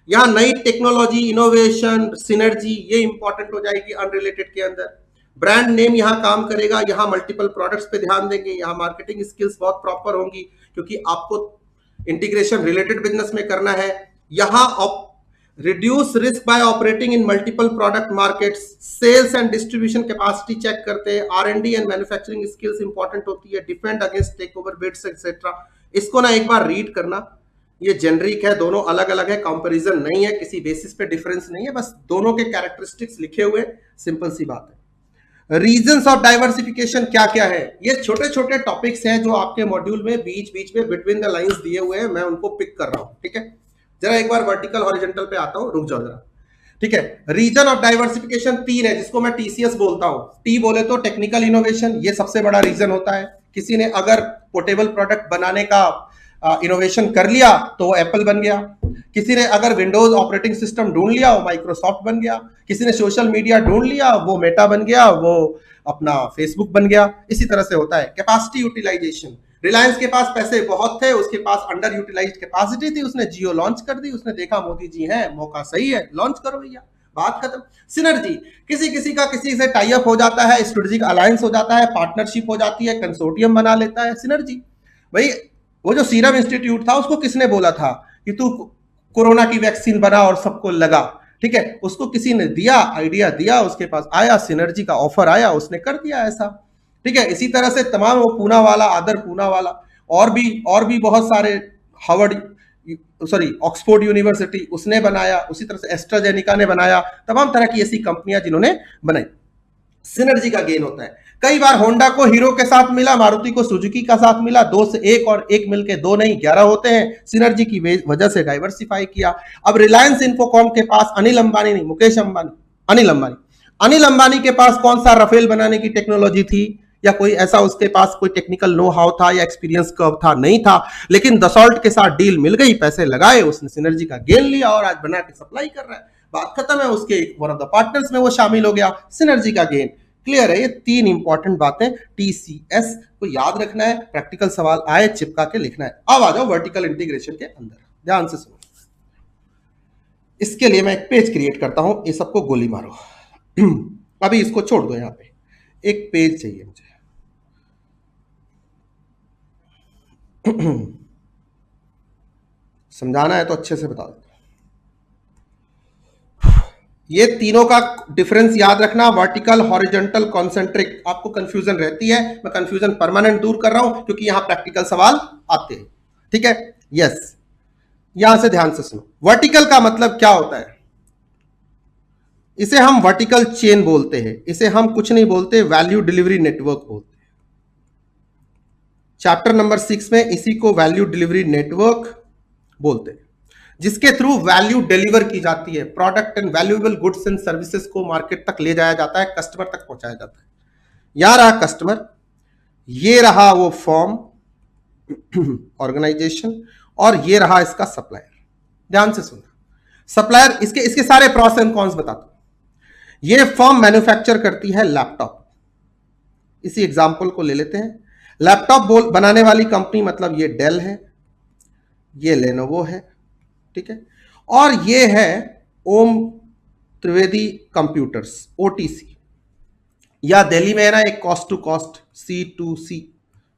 यहाँ नई टेक्नोलॉजी, इनोवेशन, सिनर्जी, ये इंपॉर्टेंट हो जाएगी अनरिलेटेड के अंदर। ब्रांड नेम यहाँ काम करेगा, यहाँ मल्टीपल प्रोडक्ट्स पे ध्यान देंगे, यहाँ मार्केटिंग स्किल्स बहुत प्रॉपर होंगी, क्योंकि आपको इंटीग्रेशन रिलेटेड बिजनेस में करना है। यहाँ reduce risk by operating in multiple product markets. Sales and distribution capacity check करते हैं। R&D and manufacturing skills important होती है। Defend against takeover bids etcetera. इसको ना एक बार रीड करना, ये जेनरिक है, दोनों अलग अलग है, कंपैरिजन नहीं है, किसी बेसिस पे डिफरेंस नहीं है, बस दोनों के कैरेक्टरिस्टिक्स लिखे हुए, सिंपल सी बात है। रीजंस ऑफ डाइवर्सिफिकेशन क्या क्या है, ये छोटे छोटे टॉपिक्स हैं जो आपके मॉड्यूल में बीच बीच में बिटवीन द लाइंस दिए हुए हैं, मैं उनको पिक कर रहा हूं, ठीक है। जरा एक बार वर्टिकल हॉरिजॉन्टल पे आता हूं, रुक जाओ जरा, ठीक है। रीजन ऑफ डाइवर्सिफिकेशन 3 है, जिसको मैं TCS बोलता हूं। टी बोले तो टेक्निकल इनोवेशन, ये सबसे बड़ा रीजन होता है। किसी ने अगर पोर्टेबल प्रोडक्ट बनाने का इनोवेशन कर लिया तो वो एप्पल बन गया। किसी ने अगर विंडोज ऑपरेटिंग सिस्टम ढूंढ लिया, वो माइक्रोसॉफ्ट बन गया। किसी ने सोशल मीडिया ढूंढ लिया, वो मेटा बन गया, वो अपना फेसबुक बन गया। इसी तरह से होता है। कैपेसिटी यूटिलाइजेशन, रिलायंस के पास पैसे बहुत थे, उसके पास अंडर यूटिलाइज्ड कैपेसिटी थी, उसने जियो लॉन्च कर दी, उसने देखा मोदी जी हैं, मौका सही है, लॉन्च करो भैया, बात खत्म। सिनर्जी, किसी किसी का किसी से टाई अप हो जाता है, स्ट्रेटेजिक अलायंस हो जाता है, पार्टनरशिप हो जाती है, कंसोर्टियम बना लेता है, सिनर्जी। भाई वो जो सीरम इंस्टीट्यूट था उसको किसने बोला था कि तू कोरोना की वैक्सीन बना और सबको लगा, ठीक है, उसको किसी ने दिया, आइडिया दिया, उसके पास आया, सिनर्जी का ऑफर आया, उसने कर दिया ऐसा, ठीक है। इसी तरह से तमाम, वो पूना वाला, आदर पूना वाला, और भी बहुत सारे, हार्वर्ड सॉरी ऑक्सफोर्ड यूनिवर्सिटी उसने बनाया, उसी तरह से एस्ट्राजेनिका ने बनाया, तमाम तरह की ऐसी कंपनियां जिन्होंने बनाई। सिनर्जी का गेन होता है। कई बार होंडा को हीरो के साथ मिला, मारुति को सुजुकी का साथ मिला, 2 से 1 और 1 मिलके 2 नहीं 11 होते हैं, सिनर्जी की वजह से डाइवर्सिफाई किया। अब रिलायंस इन्फोकॉम के पास अनिल अंबानी नहीं, मुकेश अंबानी, अनिल अंबानी के पास कौन सा राफेल बनाने की टेक्नोलॉजी थी, या कोई ऐसा उसके पास कोई टेक्निकल नो हाउ था या एक्सपीरियंस कर्व था, नहीं था, लेकिन दसॉल्ट के साथ डील मिल गई, पैसे लगाए, उसने सिनर्जी का गेन लिया और आज बना के सप्लाई कर रहा है, बात खत्म है। उसके वन ऑफ द पार्टनर्स में वो शामिल हो गया, सिनर्जी का गेन। क्लियर है? ये 3 इंपॉर्टेंट बातें टीसीएस को याद रखना है, प्रैक्टिकल सवाल आए चिपका के लिखना है। अब आ जाओ वर्टिकल इंटीग्रेशन के अंदर, ध्यान से सुनो। इसके लिए मैं एक पेज क्रिएट करता हूं, ये सबको गोली मारो। अभी इसको छोड़ दो, यहां पे एक पेज चाहिए मुझे। समझाना है तो अच्छे से बता दो। ये तीनों का डिफरेंस याद रखना, वर्टिकल, हॉरिजॉन्टल, कॉन्सेंट्रिक। आपको कंफ्यूजन रहती है, मैं कंफ्यूजन परमानेंट दूर कर रहा हूं क्योंकि यहां प्रैक्टिकल सवाल आते हैं, ठीक है। यस, यहां से ध्यान से सुनो। वर्टिकल का मतलब क्या होता है? इसे हम वर्टिकल चेन बोलते हैं, इसे हम कुछ नहीं बोलते, वैल्यू डिलीवरी नेटवर्क बोलते हैं। चैप्टर नंबर 6 में इसी को वैल्यू डिलीवरी नेटवर्क बोलते हैं, जिसके थ्रू वैल्यू डिलीवर की जाती है, product and valuable goods and services को मार्केट तक ले जाया जाता है, कस्टमर तक पहुंचाया जाता है। यहां रहा कस्टमर, ये रहा वो फॉर्म, ऑर्गेनाइजेशन, और ये रहा इसका सप्लायर। ध्यान से सुनना, सप्लायर, इसके सारे प्रॉस एंड कॉन्स बताता हूं। ये फर्म मैन्युफैक्चर करती है लैपटॉप, इसी एग्जांपल को ले लेते हैं। लैपटॉप बनाने वाली कंपनी मतलब ये डेल है, ये लेनोवो है, ठीक है, और ये है ओम त्रिवेदी कंप्यूटर्स, ओटीसी, या दिल्ली में है ना एक cost to cost, C2C,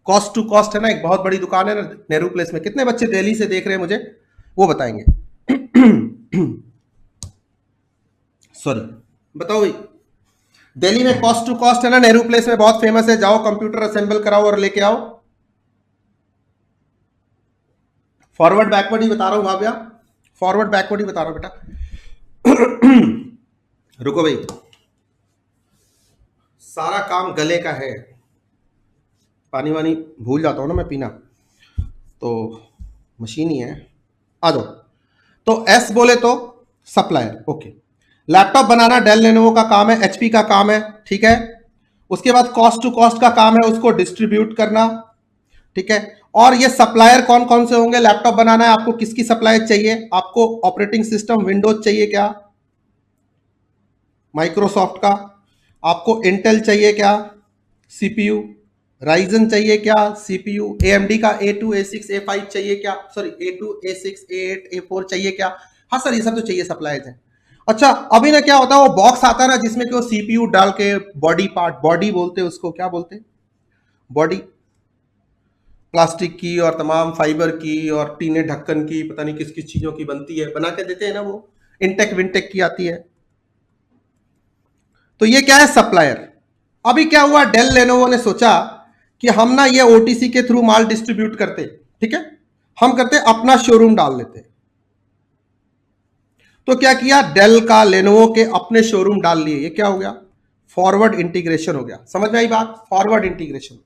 cost to cost है ना, एक बहुत बड़ी दुकान है ना नेहरू प्लेस में। कितने बच्चे दिल्ली से देख रहे हैं मुझे वो बताएंगे? सॉरी, बताओ भाई, दिल्ली में कॉस्ट टू कॉस्ट है ना नेहरू प्लेस में, बहुत फेमस है, जाओ कंप्यूटर असेंबल कराओ और लेके आओ। फॉरवर्ड बैकवर्ड ही बता रहा हूं भाभ्या, फॉरवर्ड बैकवर्ड ही बता रहा हूं बेटा। रुको भाई, सारा काम गले का है, पानी वानी भूल जाता हूं ना मैं पीना, तो मशीन ही है। आ जाओ, तो एस बोले तो सप्लायर, ओके। लैपटॉप बनाना डेल लेनोवो का काम है, एचपी का काम है, ठीक है। उसके बाद कॉस्ट टू कॉस्ट का काम है उसको डिस्ट्रीब्यूट करना, ठीक है। और ये सप्लायर कौन कौन से होंगे? लैपटॉप बनाना है आपको, किसकी सप्लाई चाहिए? आपको ऑपरेटिंग सिस्टम विंडोज चाहिए क्या? माइक्रोसॉफ्ट का। आपको इंटेल चाहिए क्या? सीपीयू। राइजन चाहिए क्या? सीपीयू। एएमडी का A2 A6 A5 चाहिए क्या? Sorry, A2 A6 A8 A4 चाहिए क्या? हाँ सर, ये सब तो चाहिए, सप्लाईज है। अच्छा, अभी ना क्या होता है, वो बॉक्स आता है ना जिसमें कि वो सीपीयू डाल के बॉडी पार्ट, बॉडी बोलते हैं उसको, क्या बोलते हैं? बॉडी, प्लास्टिक की और तमाम फाइबर की और टीने ढक्कन की, पता नहीं किस किस चीजों की बनती है, बना के देते हैं ना, वो इंटेक विंटेक की आती है। तो ये क्या है? सप्लायर। अभी क्या हुआ, डेल लेनोवो ने सोचा कि हम ना ये ओटीसी के थ्रू माल डिस्ट्रीब्यूट करते, ठीक है, हम करते अपना शोरूम डाल लेते। तो क्या किया, डेल का लेनोवो के अपने शोरूम डाल लिए। ये क्या हो गया? फॉरवर्ड इंटीग्रेशन हो गया। समझ में आई बात? Forward integration.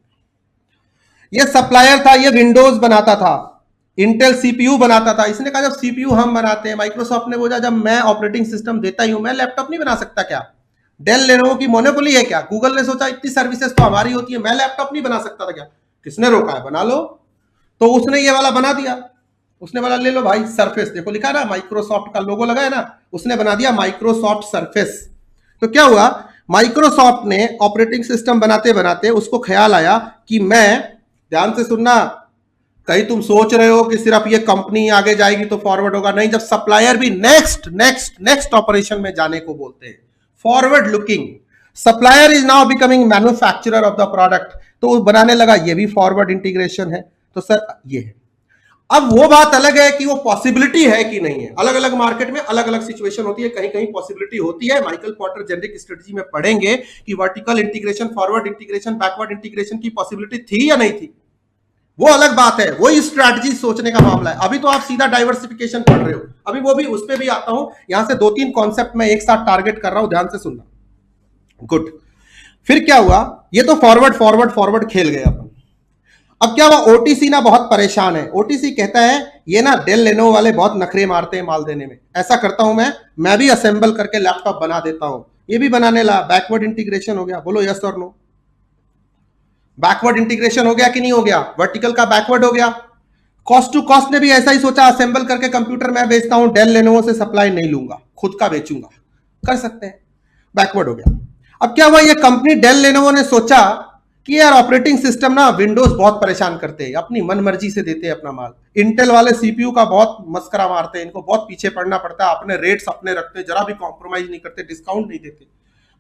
ये सप्लायर था, ये विंडोज बनाता था, इंटेल सीपीयू बनाता था। इसने कहा जब सीपीयू हम बनाते हैं, माइक्रोसॉफ्ट ने बोला जब मैं ऑपरेटिंग सिस्टम देता ही हूं, मैं लैपटॉप नहीं बना सकता क्या? डेल लेनोवो की मोनोपोली है क्या? गूगल ने सोचा इतनी सर्विसेज तो हमारी होती है, मैं लैपटॉप नहीं बना सकता था क्या? किसने रोका है? बना लो। तो उसने ये वाला बना दिया, उसने बोला ले लो भाई सरफेस, देखो लिखा ना माइक्रोसॉफ्ट का लोगो लगा है ना, उसने बना दिया माइक्रोसॉफ्ट सरफेस। तो क्या हुआ, माइक्रोसॉफ्ट ने ऑपरेटिंग सिस्टम बनाते बनाते उसको ख्याल आया कि मैं, ध्यान से सुनना, कहीं तुम सोच रहे हो कि सिर्फ ये कंपनी आगे जाएगी तो फॉरवर्ड होगा? नहीं, जब सप्लायर भी नेक्स्ट नेक्स्ट नेक्स्ट ऑपरेशन में जाने को बोलते हैं, forward looking, supplier is now becoming manufacturer of the product, तो वो बनाने लगा, ये भी फॉरवर्ड इंटीग्रेशन है। तो सर ये है। अब वो बात अलग है कि वो पॉसिबिलिटी है कि नहीं है, अलग अलग मार्केट में अलग अलग सिचुएशन होती है, कहीं कहीं पॉसिबिलिटी होती है। माइकल पोर्टर जेनेरिक स्ट्रेटजी में पढ़ेंगे कि vertical integration, forward integration, backward integration की पॉसिबिलिटी थी या नहीं थी, वो अलग बात है, वो स्ट्रैटेजी सोचने का मामला है। अभी तो आप सीधा डाइवर्सिफिकेशन पढ़ रहे हो, अभी वो भी उस पर भी आता हूं। यहां से 2-3 कॉन्सेप्ट में एक साथ टारगेट कर रहा हूं, ध्यान से सुनना। गुड। फिर क्या हुआ, ये तो फॉरवर्ड फॉरवर्ड फॉरवर्ड खेल गए अपन। अब क्या हुआ, ओटीसी ना बहुत परेशान है। ओटीसी कहता है ये ना डेल लेनोवो वाले बहुत नखरे मारते हैं माल देने में, ऐसा करता हूं मैं भी असेंबल करके लैपटॉप बना देता हूं। ये भी बनाने ला, बैकवर्ड इंटीग्रेशन हो गया। बोलो यस और नो? बैकवर्ड इंटीग्रेशन हो गया कि नहीं हो गया? वर्टिकल का बैकवर्ड हो गया। कॉस्ट टू कॉस्ट ने भी ऐसा ही सोचा, असेंबल करके कंप्यूटर मैं बेचता हूं, डेल लेनोवो से सप्लाई नहीं लूंगा, खुद का बेचूंगा, कर सकते हैं, बैकवर्ड हो गया। अब क्या हुआ, ये कंपनी डेल लेनोवो ने सोचा कि यार ऑपरेटिंग सिस्टम ना विंडोज बहुत परेशान करते हैं, अपनी मन मर्जी से देते हैं अपना माल। इंटेल वाले सीपीयू का बहुत मस्करा मारते हैं, इनको बहुत पीछे पड़ना पड़ता है, अपने रेट्स अपने रखते हैं, जरा भी कॉम्प्रोमाइज नहीं करते, डिस्काउंट नहीं देते।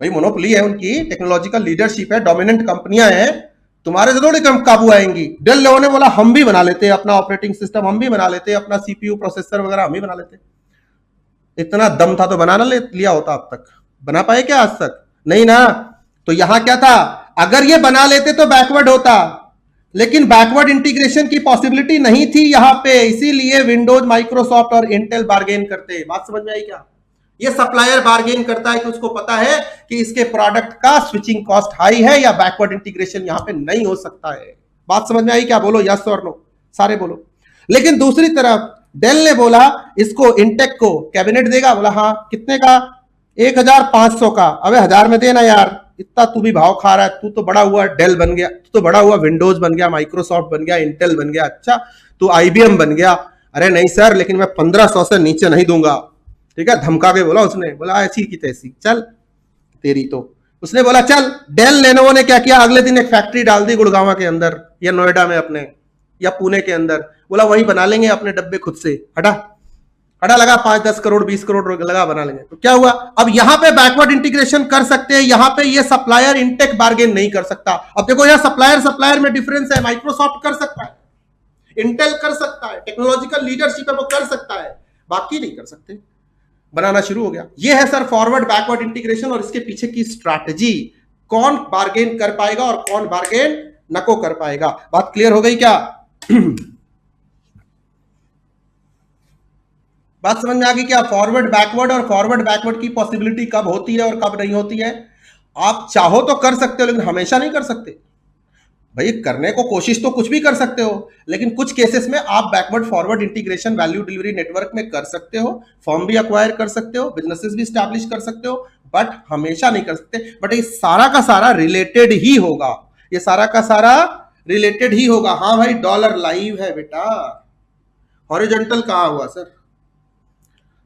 भाई मोनोपोली है उनकी, टेक्नोलॉजिकल लीडरशिप है, डोमिनेंट कंपनियां हैं, तुम्हारे से थोड़ी कम काबू आएंगी। डेल लेनोवो ने बोला हम भी बना लेते हैं अपना ऑपरेटिंग सिस्टम, हम भी बना लेते हैं अपना सीपीयू प्रोसेसर वगैरह, हम भी बना लेते। इतना दम था तो बनाना लिया होता, अब तक बना पाए क्या आज तक? नहीं ना। तो यहां क्या था, अगर ये बना लेते तो बैकवर्ड होता, लेकिन बैकवर्ड इंटीग्रेशन की पॉसिबिलिटी नहीं थी यहां पे, इसीलिए विंडोज, माइक्रोसॉफ्ट और इंटेल बार्गेन करते। बात समझ में आई क्या? ये सप्लायर बार्गेन करता है कि उसको पता है कि इसके प्रोडक्ट का स्विचिंग कॉस्ट हाई है या बैकवर्ड इंटीग्रेशन यहां पे नहीं हो सकता है। बात समझ में आई क्या? बोलो यस और नो, सारे बोलो। लेकिन दूसरी तरफ डेल ने बोला इसको, इंटेक को कैबिनेट देगा, बोला हाँ, कितने का? 1500 का। अबे 1000 में देना यार, इतना तू भी भाव खा रहा है, तू तो बड़ा हुआ डेल बन गया, तू तो बड़ा हुआ विंडोज बन गया, माइक्रोसॉफ्ट बन गया, इंटेल बन गया, अच्छा तू आईबीएम बन गया। अरे नहीं सर, लेकिन मैं 1500 से नीचे नहीं दूंगा। ठीक है, धमका के बोला उसने, बोला ऐसी की तैसी, चल तेरी तो। उसने बोला चल। डेल लेनोवो ने क्या किया, अगले दिन एक फैक्ट्री डाल दी गुड़गांव के अंदर या नोएडा में अपने, या पुणे के अंदर। बोला वही बना लेंगे अपने डब्बे खुद से, हटा हटा लगा 5-10 करोड़ 20 करोड़ लगा, बना लेंगे। तो क्या हुआ, अब यहां पे बैकवर्ड इंटीग्रेशन कर सकते हैं, यहां पे ये सप्लायर इंटेक बार्गेन नहीं कर सकता। अब देखो यहां सप्लायर में डिफरेंस है, माइक्रोसॉफ्ट कर सकता है, इंटेल कर सकता है, टेक्नोलॉजिकल लीडरशिप है वो कर सकता है, बाकी नहीं कर सकते। बनाना शुरू हो गया। ये है सर फॉरवर्ड बैकवर्ड इंटीग्रेशन और इसके पीछे की स्ट्रैटेजी, कौन बार्गेन कर पाएगा और कौन बार्गेन नको कर पाएगा। बात क्लियर हो गई क्या? बात समझ में आ गई क्या? फॉरवर्ड बैकवर्ड और फॉरवर्ड बैकवर्ड की पॉसिबिलिटी कब होती है और कब नहीं होती है। आप चाहो तो कर सकते हो, लेकिन हमेशा नहीं कर सकते। भाई करने को कोशिश तो कुछ भी कर सकते हो, लेकिन कुछ केसेस में आप backward forward integration value delivery network में कर सकते हो, फर्म भी अक्वायर कर सकते हो, बिजनेसेस भी स्टैब्लिश कर सकते हो, बट हमेशा नहीं कर सकते। बट ये सारा का सारा रिलेटेड ही होगा, ये सारा का सारा रिलेटेड ही होगा। हाँ भाई, डॉलर लाइव है बेटा, हॉरिजॉन्टल कहां हुआ सर?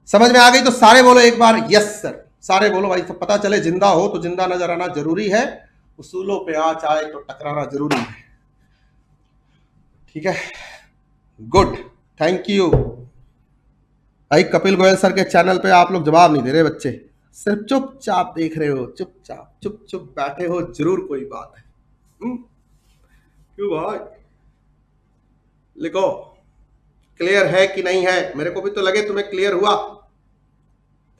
समझ में आ गई तो सारे बोलो एक बार यस सर, सारे बोलो भाई, तो पता चले जिंदा हो तो जिंदा नजर आना जरूरी है, उसूलों पे आँच आए तो टकराना जरूरी है। ठीक है, गुड, थैंक यू। भाई कपिल गोयल सर के चैनल पे आप लोग जवाब नहीं दे रहे बच्चे, सिर्फ चुपचाप देख रहे हो, चुपचाप चुप चुप बैठे हो, जरूर कोई बात है। क्यों भाई? लिखो क्लियर है कि नहीं है, मेरे को भी तो लगे तुम्हें क्लियर हुआ।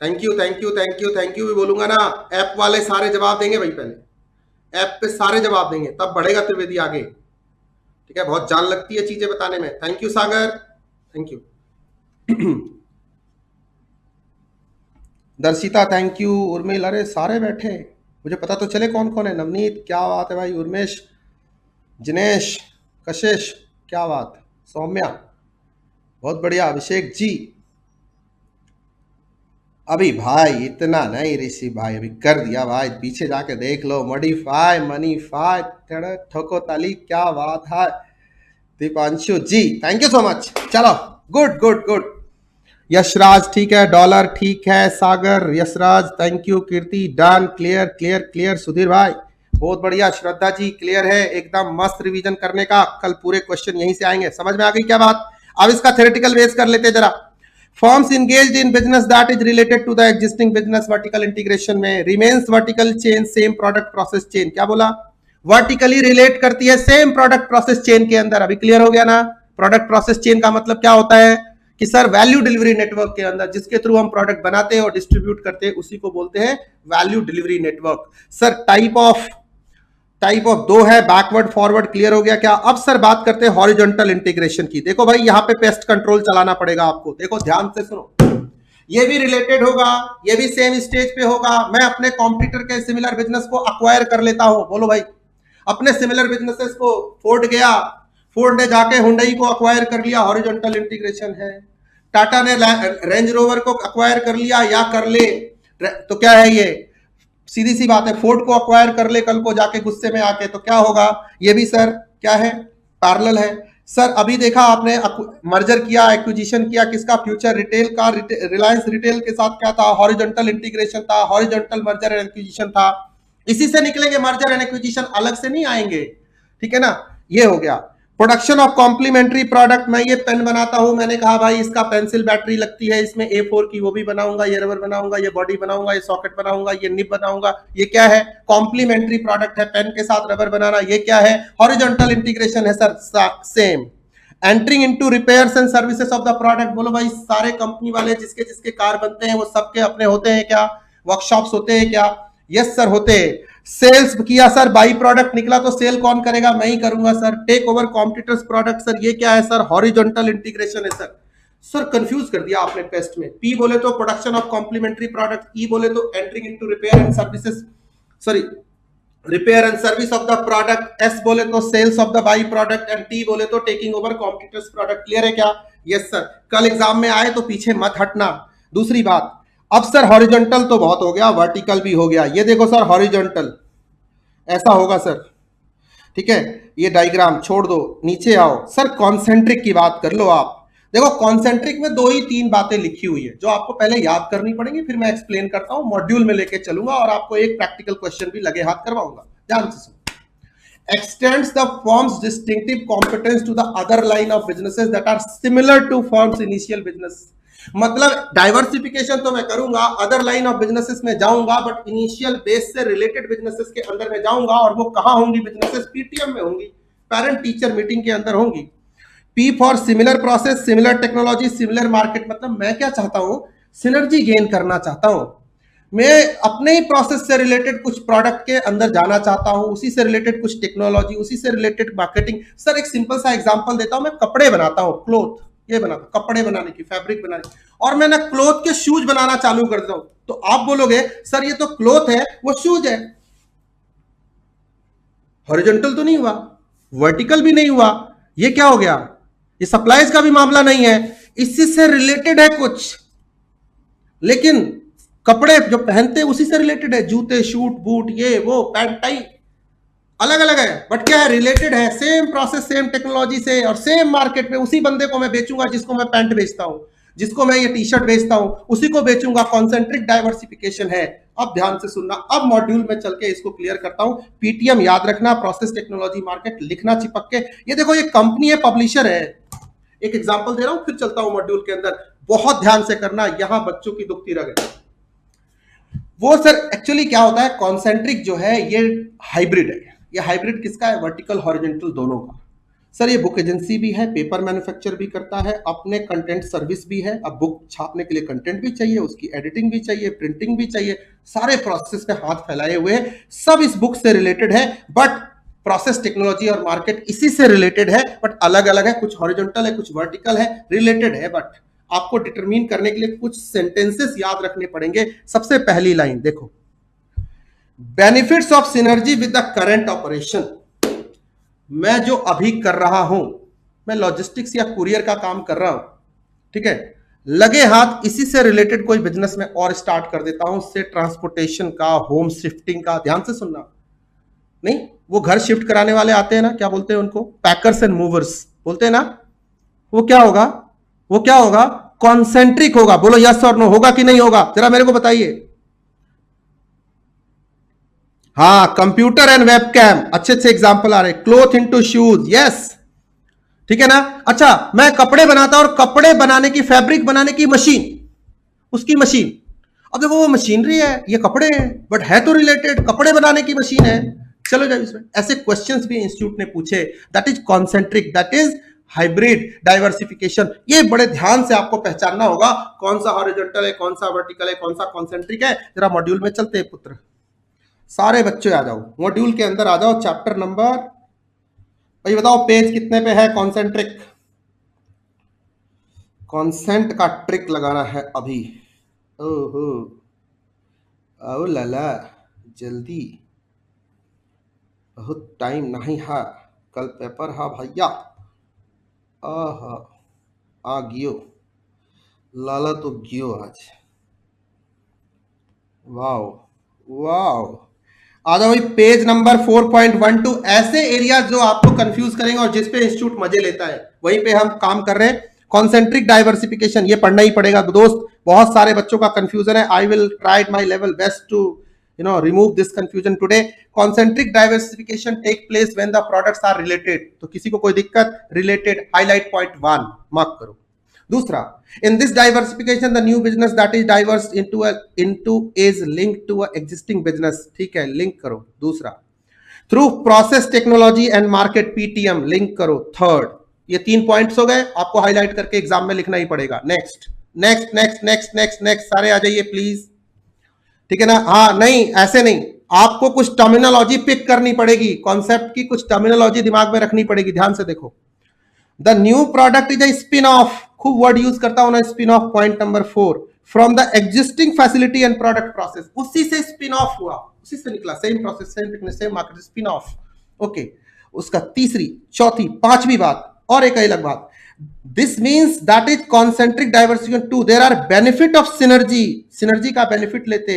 Thank you thank you thank you thank you भी बोलूंगा ना, ऐप वाले सारे जवाब देंगे भाई, पहले ऐप पे सारे जवाब देंगे, तब बढ़ेगा त्रिवेदी आगे। ठीक है, बहुत जान लगती है चीजें बताने में। Thank you Sagar, thank you. Darshita thank you, Urmil, अरे सारे बैठे, मुझे पता तो चले कौन कौन है। नवनीत क्या बात है भाई, उर्मेश, जिनेश, कशिश क्या बात, सौम्या बहुत बढ़िया, अभिषेक जी। अभी भाई इतना नहीं ऋषि भाई, अभी कर दिया भाई, पीछे जाके देख लो, मॉडिफाई मनीफाई ठोको ताली, क्या बात है। Deepanshu ji thank you so much, चलो गुड गुड गुड। यशराज ठीक है, डॉलर ठीक है, Sagar, Yashraj thank you, Kirti done, clear clear clear, Sudhir भाई बहुत बढ़िया श्रद्धा जी, क्लियर है एकदम मस्त रिवीजन करने का, कल पूरे क्वेश्चन यहीं से आएंगे। समझ में आ गई क्या बात? अब इसका थ्योरेटिकल बेस कर लेते जरा। Forms engaged in business that is related to the existing business vertical integration में remains vertical chain same product process chain. क्या बोला? वर्टिकली रिलेट करती है सेम प्रोडक्ट प्रोसेस चेन के अंदर। अभी क्लियर हो गया ना? प्रोडक्ट प्रोसेस चेन का मतलब क्या होता है कि सर वैल्यू डिलीवरी नेटवर्क के अंदर जिसके थ्रू हम प्रोडक्ट बनाते हैं और डिस्ट्रीब्यूट करते हैं उसी को बोलते हैं value delivery network. Sir type of दो है, बैकवर्ड फॉरवर्ड, क्लियर हो गया क्या? अब सर बात करते हैं हॉरिजॉन्टल इंटीग्रेशन की। देखो भाई यहां पे पेस्ट कंट्रोल चलाना पड़ेगा आपको, देखो ध्यान से सुनो। ये भी रिलेटेड होगा, ये भी सेम स्टेज पे होगा। मैं अपने कॉम्पिटिटर के सिमिलर बिजनेस को अक्वायर कर लेता हूं, बोलो भाई। अपने सिमिलर बिजनेसेस को फोर्ड गया, फोर्ड ने जाके हुंडई को अक्वायर कर लिया, हॉरिजॉन्टल इंटीग्रेशन है। टाटा ने रेंज रोवर को अक्वायर कर लिया या कर ले, तो क्या है ये? सीधी सी बात है, फोर्ड को अक्वायर कर ले कल को जाके गुस्से में आके, तो क्या होगा? ये भी सर क्या है? पैरेलल है। सर अभी देखा आपने मर्जर किया, एक्विजिशन किया, किसका? फ्यूचर रिटेल का, रिलायंस रिटेल के साथ क्या था? हॉरिजॉन्टल इंटीग्रेशन था, हॉरिजॉन्टल मर्जर एंड एक्विजिशन था। इसी से निकलेंगे मर्जर एंड एक्विजिशन, अलग से नहीं आएंगे, ठीक है ना? ये हो गया प्रोडक्शन ऑफ कॉम्प्लीमेंट्री प्रोडक्ट। मैं ये पेन बनाता हूं, मैंने कहा भाई इसका पेंसिल बैटरी लगती है इसमें A4 की, वो भी बनाऊंगा, ये रबर बनाऊंगा, ये बॉडी बनाऊंगा, ये सॉकेट बनाऊंगा, ये निब बनाऊंगा। ये क्या है? कॉम्प्लीमेंट्री प्रोडक्ट है, पेन के साथ रबर बनाना। ये क्या है? हॉरिजॉन्टल इंटीग्रेशन है sir, same. Entering into repairs and services of the product. बोलो भाई सारे कंपनी वाले जिसके जिसके कार बनते हैं वो सबके अपने होते हैं क्या? वर्कशॉप्स होते हैं क्या? यस सर होते हैं। सेल्स किया सर, बाई प्रोडक्ट निकला तो सेल कौन करेगा? मैं ही करूंगा sir. Take over competitors product, sir ये क्या है सर? हॉरिजॉन्टल इंटीग्रेशन है सर। सर कंफ्यूज कर दिया आपने टेस्ट में। पी बोले तो production of complementary product, E बोले तो entering into repair and services, sorry repair and service of the product, S बोले तो sales of the by product, and T बोले तो taking over competitors product. Clear है क्या? Yes sir. कल exam में आए तो पीछे मत हटना। दूसरी बात, अब सर हॉरिजॉन्टल तो बहुत हो गया, वर्टिकल भी हो गया। ये देखो सर हॉरिजॉन्टल ऐसा होगा सर, ठीक है? ये डायग्राम छोड़ दो, नीचे आओ सर। कॉन्सेंट्रिक की बात कर लो आप। देखो कॉन्सेंट्रिक में 2 ही 3 बातें लिखी हुई है जो आपको पहले याद करनी पड़ेंगी, फिर मैं एक्सप्लेन करता हूं, मॉड्यूल में लेके चलूंगा और आपको एक प्रैक्टिकल क्वेश्चन भी लगे हाथ करवाऊंगा। ध्यान से सुनो। Extends the firm's distinctive competence to the other line of businesses that are similar to firm's initial business. मतलब डाइवर्सिफिकेशन तो मैं करूंगा, अदर लाइन ऑफ बिजनेसेस में जाऊंगा, बट इनिशियल बेस से रिलेटेड बिजनेसेस के अंदर में जाऊंगा। और वो कहां होंगी बिजनेसेस? पीटीएम में होंगी, पेरेंट टीचर मीटिंग के अंदर होंगी। P for similar process, similar technology, similar market. मतलब मैं क्या चाहता हूं? सिनर्जी गेन करना चाहता हूं। मैं अपने ही प्रोसेस से रिलेटेड कुछ प्रोडक्ट के अंदर जाना चाहता हूं, उसी से रिलेटेड कुछ टेक्नोलॉजी, उसी से रिलेटेड मार्केटिंग। सर एक सिंपल सा एग्जांपल देता हूं, मैं कपड़े बनाता हूं, क्लोथ, ये बनाता, कपड़े बनाने की, फैब्रिक बनाने की, और मैं ना क्लोथ के शूज बनाना चालू कर देता हूं, तो आप बोलोगे सर ये तो क्लोथ है, वो शूज है। हॉरिजॉन्टल तो नहीं हुआ, वर्टिकल भी नहीं हुआ, ये क्या हो गया? ये सप्लाईज का भी मामला नहीं है, इसी से रिलेटेड है कुछ, लेकिन कपड़े जो पहनते हैं उसी से रिलेटेड है, जूते, शूट, बूट, ये वो, पैंट, टाई, अलग अलग है, बट क्या है? रिलेटेड है, सेम प्रोसेस, सेम टेक्नोलॉजी से, और सेम मार्केट में उसी बंदे को मैं बेचूंगा जिसको मैं पैंट बेचता हूं, जिसको मैं ये टी शर्ट बेचता हूं, उसी को बेचूंगा। कॉन्सेंट्रिक डाइवर्सिफिकेशन है। अब ध्यान से सुनना, अब मॉड्यूल में चल के इसको क्लियर करता हूं। पीटीएम याद रखना, प्रोसेस टेक्नोलॉजी मार्केट लिखना चिपक के। ये देखो ये कंपनी है, पब्लिशर है। एक एग्जांपल दे रहा हूं, फिर चलता हूं मॉड्यूल के अंदर। बहुत ध्यान से करना, यहां बच्चों की दुखती रह गई। वो सर एक्चुअली क्या होता है, कॉन्सेंट्रिक जो है ये हाइब्रिड है। ये हाइब्रिड किसका है? वर्टिकल हॉरिजॉन्टल दोनों का। सर ये बुक एजेंसी भी है, पेपर मैन्युफैक्चर भी करता है, अपने कंटेंट सर्विस भी है। अब बुक छापने के लिए कंटेंट भी चाहिए, उसकी एडिटिंग भी चाहिए, प्रिंटिंग भी चाहिए, सारे प्रोसेस में हाथ फैलाए हुए हैं। सब इस बुक से रिलेटेड है, बट प्रोसेस टेक्नोलॉजी और मार्केट इसी से रिलेटेड है, बट अलग अलग है। कुछ हॉरिजॉन्टल है, कुछ वर्टिकल है, रिलेटेड है, बट आपको डिटरमिन करने के लिए कुछ सेंटेंसेस याद रखने पड़ेंगे। सबसे पहली लाइन देखो, benefits of synergy with the current operation. मैं जो अभी कर रहा हूं, मैं लॉजिस्टिक्स या कुरियर का काम कर रहा हूं, ठीक है, लगे हाथ इसी से रिलेटेड कोई बिजनेस में और स्टार्ट कर देता हूं, से ट्रांसपोर्टेशन का, होम शिफ्टिंग का। ध्यान से सुनना, नहीं वो घर शिफ्ट कराने वाले आते हैं ना, क्या बोलते हैं उनको? पैकर्स एंड मूवर्स बोलते हैं ना। वो क्या होगा? वो क्या होगा? कॉन्सेंट्रिक होगा। बोलो यस और नो, होगा कि नहीं होगा? जरा मेरे को बताइए। हाँ, कंप्यूटर एंड वेबकैम, अच्छे से एग्जांपल आ रहे। क्लोथ इनटू शूज, यस, ठीक है ना। अच्छा, मैं कपड़े बनाता और कपड़े बनाने की, फैब्रिक बनाने की मशीन, उसकी मशीन, अब देखो वो मशीनरी है, ये कपड़े हैं, बट है तो रिलेटेड, कपड़े बनाने की मशीन है। चलो जाओ इसमें, ऐसे क्वेश्चंस भी इंस्टीट्यूट ने पूछे। That is concentric, that is hybrid diversification. ये बड़े ध्यान से आपको पहचानना होगा, कौन सा हॉरिजॉन्टल है, कौन सा वर्टिकल है, कौन सा कॉन्सेंट्रिक है। जरा मॉड्यूल में चलते हैं पुत्र, सारे बच्चे आ जाओ, मॉड्यूल के अंदर आ जाओ, चैप्टर नंबर, भाई बताओ पेज कितने पे है कॉन्सेंट्रिक। कॉन्सेंट का ट्रिक लगाना है अभी। ओहो, ओ लाला, जल्दी, बहुत टाइम नहीं है, कल पेपर है भैया। आहा, आ गियो, लाला तो गियो आज। वाओ वाओ, आ जाओ भाई, पेज नंबर 4.12। ऐसे एरिया जो आपको कंफ्यूज करेंगे और जिस पे इंस्टीट्यूट मजे लेता है, वहीं पे हम काम कर रहे हैं। कॉन्सेंट्रिक डाइवर्सिफिकेशन, ये पढ़ना ही पड़ेगा दोस्त, बहुत सारे बच्चों का कंफ्यूजन है। I will try my level best to remove this confusion today. Concentric diversification take place when the products are related. तो किसी को कोई दिक्कत, related, highlight point 1 मार्क करो। दूसरा, in this diversification the new business that is diverse into is linked to a existing business, ठीक है, link करो। दूसरा, through process technology and market PTM, link करो। थर्ड, ये 3 पॉइंट्स हो गए, आपको हाईलाइट करके एग्जाम में लिखना ही पड़ेगा। Next next next next next next, सारे आ जाइए प्लीज, ठीक है ना। हाँ, नहीं ऐसे नहीं, आपको कुछ टर्मिनोलॉजी पिक करनी पड़ेगी, कॉन्सेप्ट की कुछ टर्मिनोलॉजी दिमाग में रखनी पड़ेगी। ध्यान से देखो, the new product is a spin off, खूब वर्ड यूज करता हूं ना, spin off. Point number 4, from the existing facility and product process, उसी से स्पिन ऑफ हुआ, उसी से निकला, same process, same technique, same market, spin off. Okay, उसका तीसरी, चौथी, पांचवी बात, और एक अलग बात, this means that is concentric diversification 2, there are benefit of synergy, synergy का बेनिफिट लेते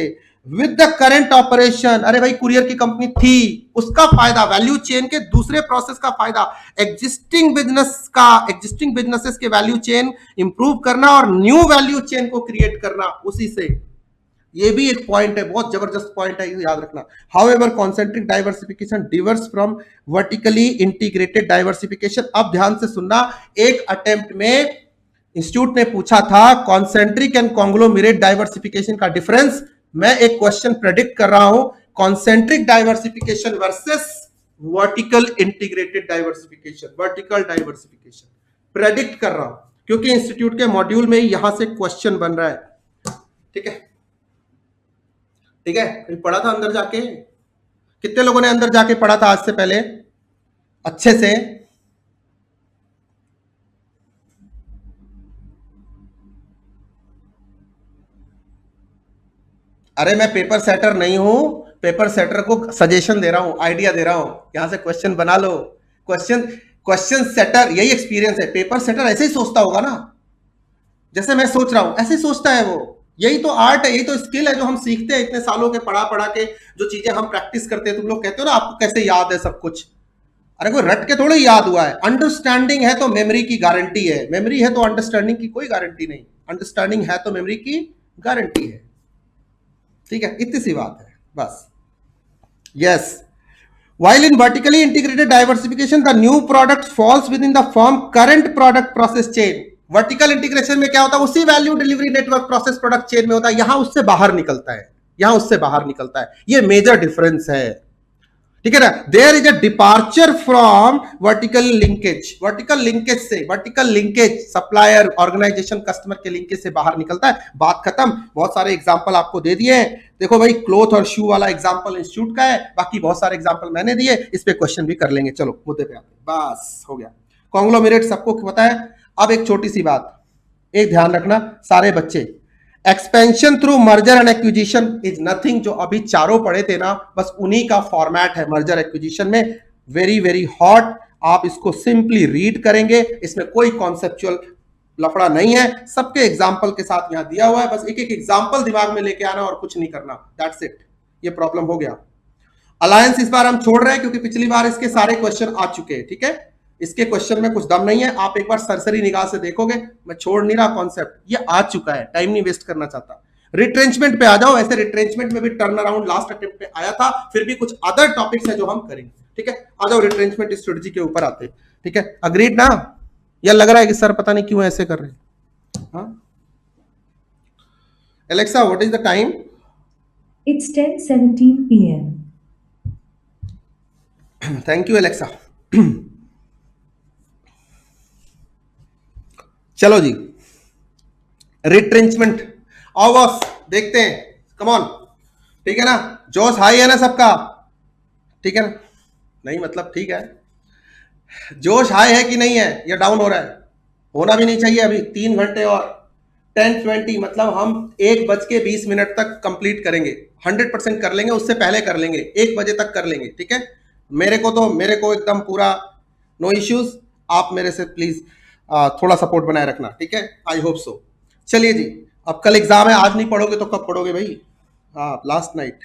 विद द करंट ऑपरेशन। अरे भाई, कुरियर की कंपनी थी, उसका फायदा, वैल्यू चेन के दूसरे प्रोसेस का फायदा, एग्जिस्टिंग बिजनेस का, एग्जिस्टिंग बिजनेसेस के वैल्यू चेन इंप्रूव करना और न्यू वैल्यू चेन को क्रिएट करना उसी से। ये भी एक पॉइंट है, बहुत जबरदस्त पॉइंट है, याद रखना। However concentric diversification Divers from vertically integrated diversification. अब ध्यान से सुनना, एक अटेम्प्ट में इंस्टीट्यूट ने पूछा था कॉन्सेंट्रिक एंड कॉन्ग्लोमेरेट डाइवर्सिफिकेशन का डिफरेंस। मैं एक क्वेश्चन प्रेडिक्ट कर रहा हूं, concentric diversification versus vertical integrated diversification, vertical diversification predict कर रहा हूं, क्योंकि इंस्टीट्यूट के मॉड्यूल में ही यहां से क्वेश्चन बन रहा है। ठीक है, ठीक है, कहीं पढ़ा था अंदर जाके? कितने लोगों ने अंदर जाके पढ़ा था आज से पहले अच्छे से? अरे मैं पेपर सेटर नहीं हूं, पेपर सेटर को सजेशन दे रहा हूं, आइडिया दे रहा हूं, यहां से क्वेश्चन बना लो। क्वेश्चन सेटर, यही एक्सपीरियंस है। पेपर सेटर ऐसे ही सोचता होगा ना, जैसे मैं सोच रहा हूं ऐसे ही सोचता है वो। यही तो आर्ट है, यही तो स्किल है जो हम सीखते हैं इतने सालों के पढ़ा पढ़ा के, जो चीजें हम प्रैक्टिस करते हैं। तुम लोग कहते हो ना आपको कैसे याद है सब कुछ, अरे कोई रट के थोड़ा याद हुआ है। अंडरस्टैंडिंग है तो मेमोरी की गारंटी है, मेमोरी है तो अंडरस्टैंडिंग की कोई गारंटी नहीं, अंडरस्टैंडिंग है तो मेमोरी की गारंटी है। ठीक है, इतनी सी बात है बस। Yes, while in vertically integrated diversification the new product falls within the firm current product process chain। Vertical integration में क्या होता है, उसी value delivery network process product chain में होता है, यहां उससे बाहर निकलता है, यहां उससे बाहर निकलता है। ये मेजर डिफरेंस है, ठीक है ना। There is a departure from vertical linkage, vertical linkage से, vertical linkage supplier organisation customer के लिंकेज से बाहर निकलता है। बात खत्म। बहुत सारे एग्जांपल आपको दे दिए हैं। देखो भाई, क्लॉथ और शू वाला एग्जांपल इंस्टीट्यूट का है, बाकी बहुत सारे एग्जांपल मैंने दिए, इस पे क्वेश्चन भी कर लेंगे। चलो मुद्दे पे आते, बस हो गया। कॉन्ग्लोमेरेट सबको पता है। अब एक छोटी सी बात, एक ध्यान रखना सारे बच्चे, expansion through merger and acquisition is nothing. जो अभी चारों पढ़े थे ना, बस उन्हीं का फॉर्मेट है मर्जर एक्विजिशन में। वेरी वेरी हॉट, आप इसको सिंपली रीड करेंगे, इसमें कोई कॉन्सेप्चुअल लफड़ा नहीं है, सबके एग्जाम्पल के साथ यहां दिया हुआ है। बस एक एक एग्जाम्पल दिमाग में लेके आना और कुछ नहीं करना, दैट्स इट। ये प्रॉब्लम हो गया। अलायंस इस बार हम छोड़ रहे हैं क्योंकि पिछली बार इसके सारे क्वेश्चन आ चुके हैं। ठीक है, इसके क्वेश्चन में कुछ दम नहीं है, आप एक बार सरसरी निगाह से देखोगे, मैं छोड़ नहीं रहा कॉन्सेप्ट, ये आ चुका है, टाइम नहीं वेस्ट करना चाहता। रिट्रेंचमेंट पे आ जाओ। ऐसे रिट्रेंचमेंट में भी टर्न अराउंड लास्ट अटेम्प्ट पे आया था, फिर भी कुछ अदर टॉपिक्स है जो हम करेंगे। ठीक है, आ जाओ रिट्रेंचमेंट स्ट्रेटजी के ऊपर आते हैं। ठीक है, अग्रीड ना? या लग रहा है कि सर पता नहीं क्यों ऐसे कर रहे हैं? हाँ, Alexa what is the time? It's 10:17 p.m. Thank you Alexa. चलो जी, रिट्रेंचमेंट आओ बॉस, देखते हैं, कम ऑन। ठीक है ना, जोश हाई है ना सबका? ठीक है ना? नहीं मतलब ठीक है, जोश हाई है कि नहीं है, या डाउन हो रहा है? होना भी नहीं चाहिए। अभी 3 घंटे और 10:20 मतलब हम 1:20 तक कंप्लीट करेंगे। 100% कर लेंगे, उससे पहले कर लेंगे, 1 बजे तक कर लेंगे। ठीक है, मेरे को एकदम पूरा नो इश्यूज। आप मेरे से प्लीज थोड़ा सपोर्ट बनाए रखना। ठीक है, आई होप सो। चलिए जी, अब कल एग्जाम है, आज नहीं पढ़ोगे तो कब पढ़ोगे भाई? हाँ, last night.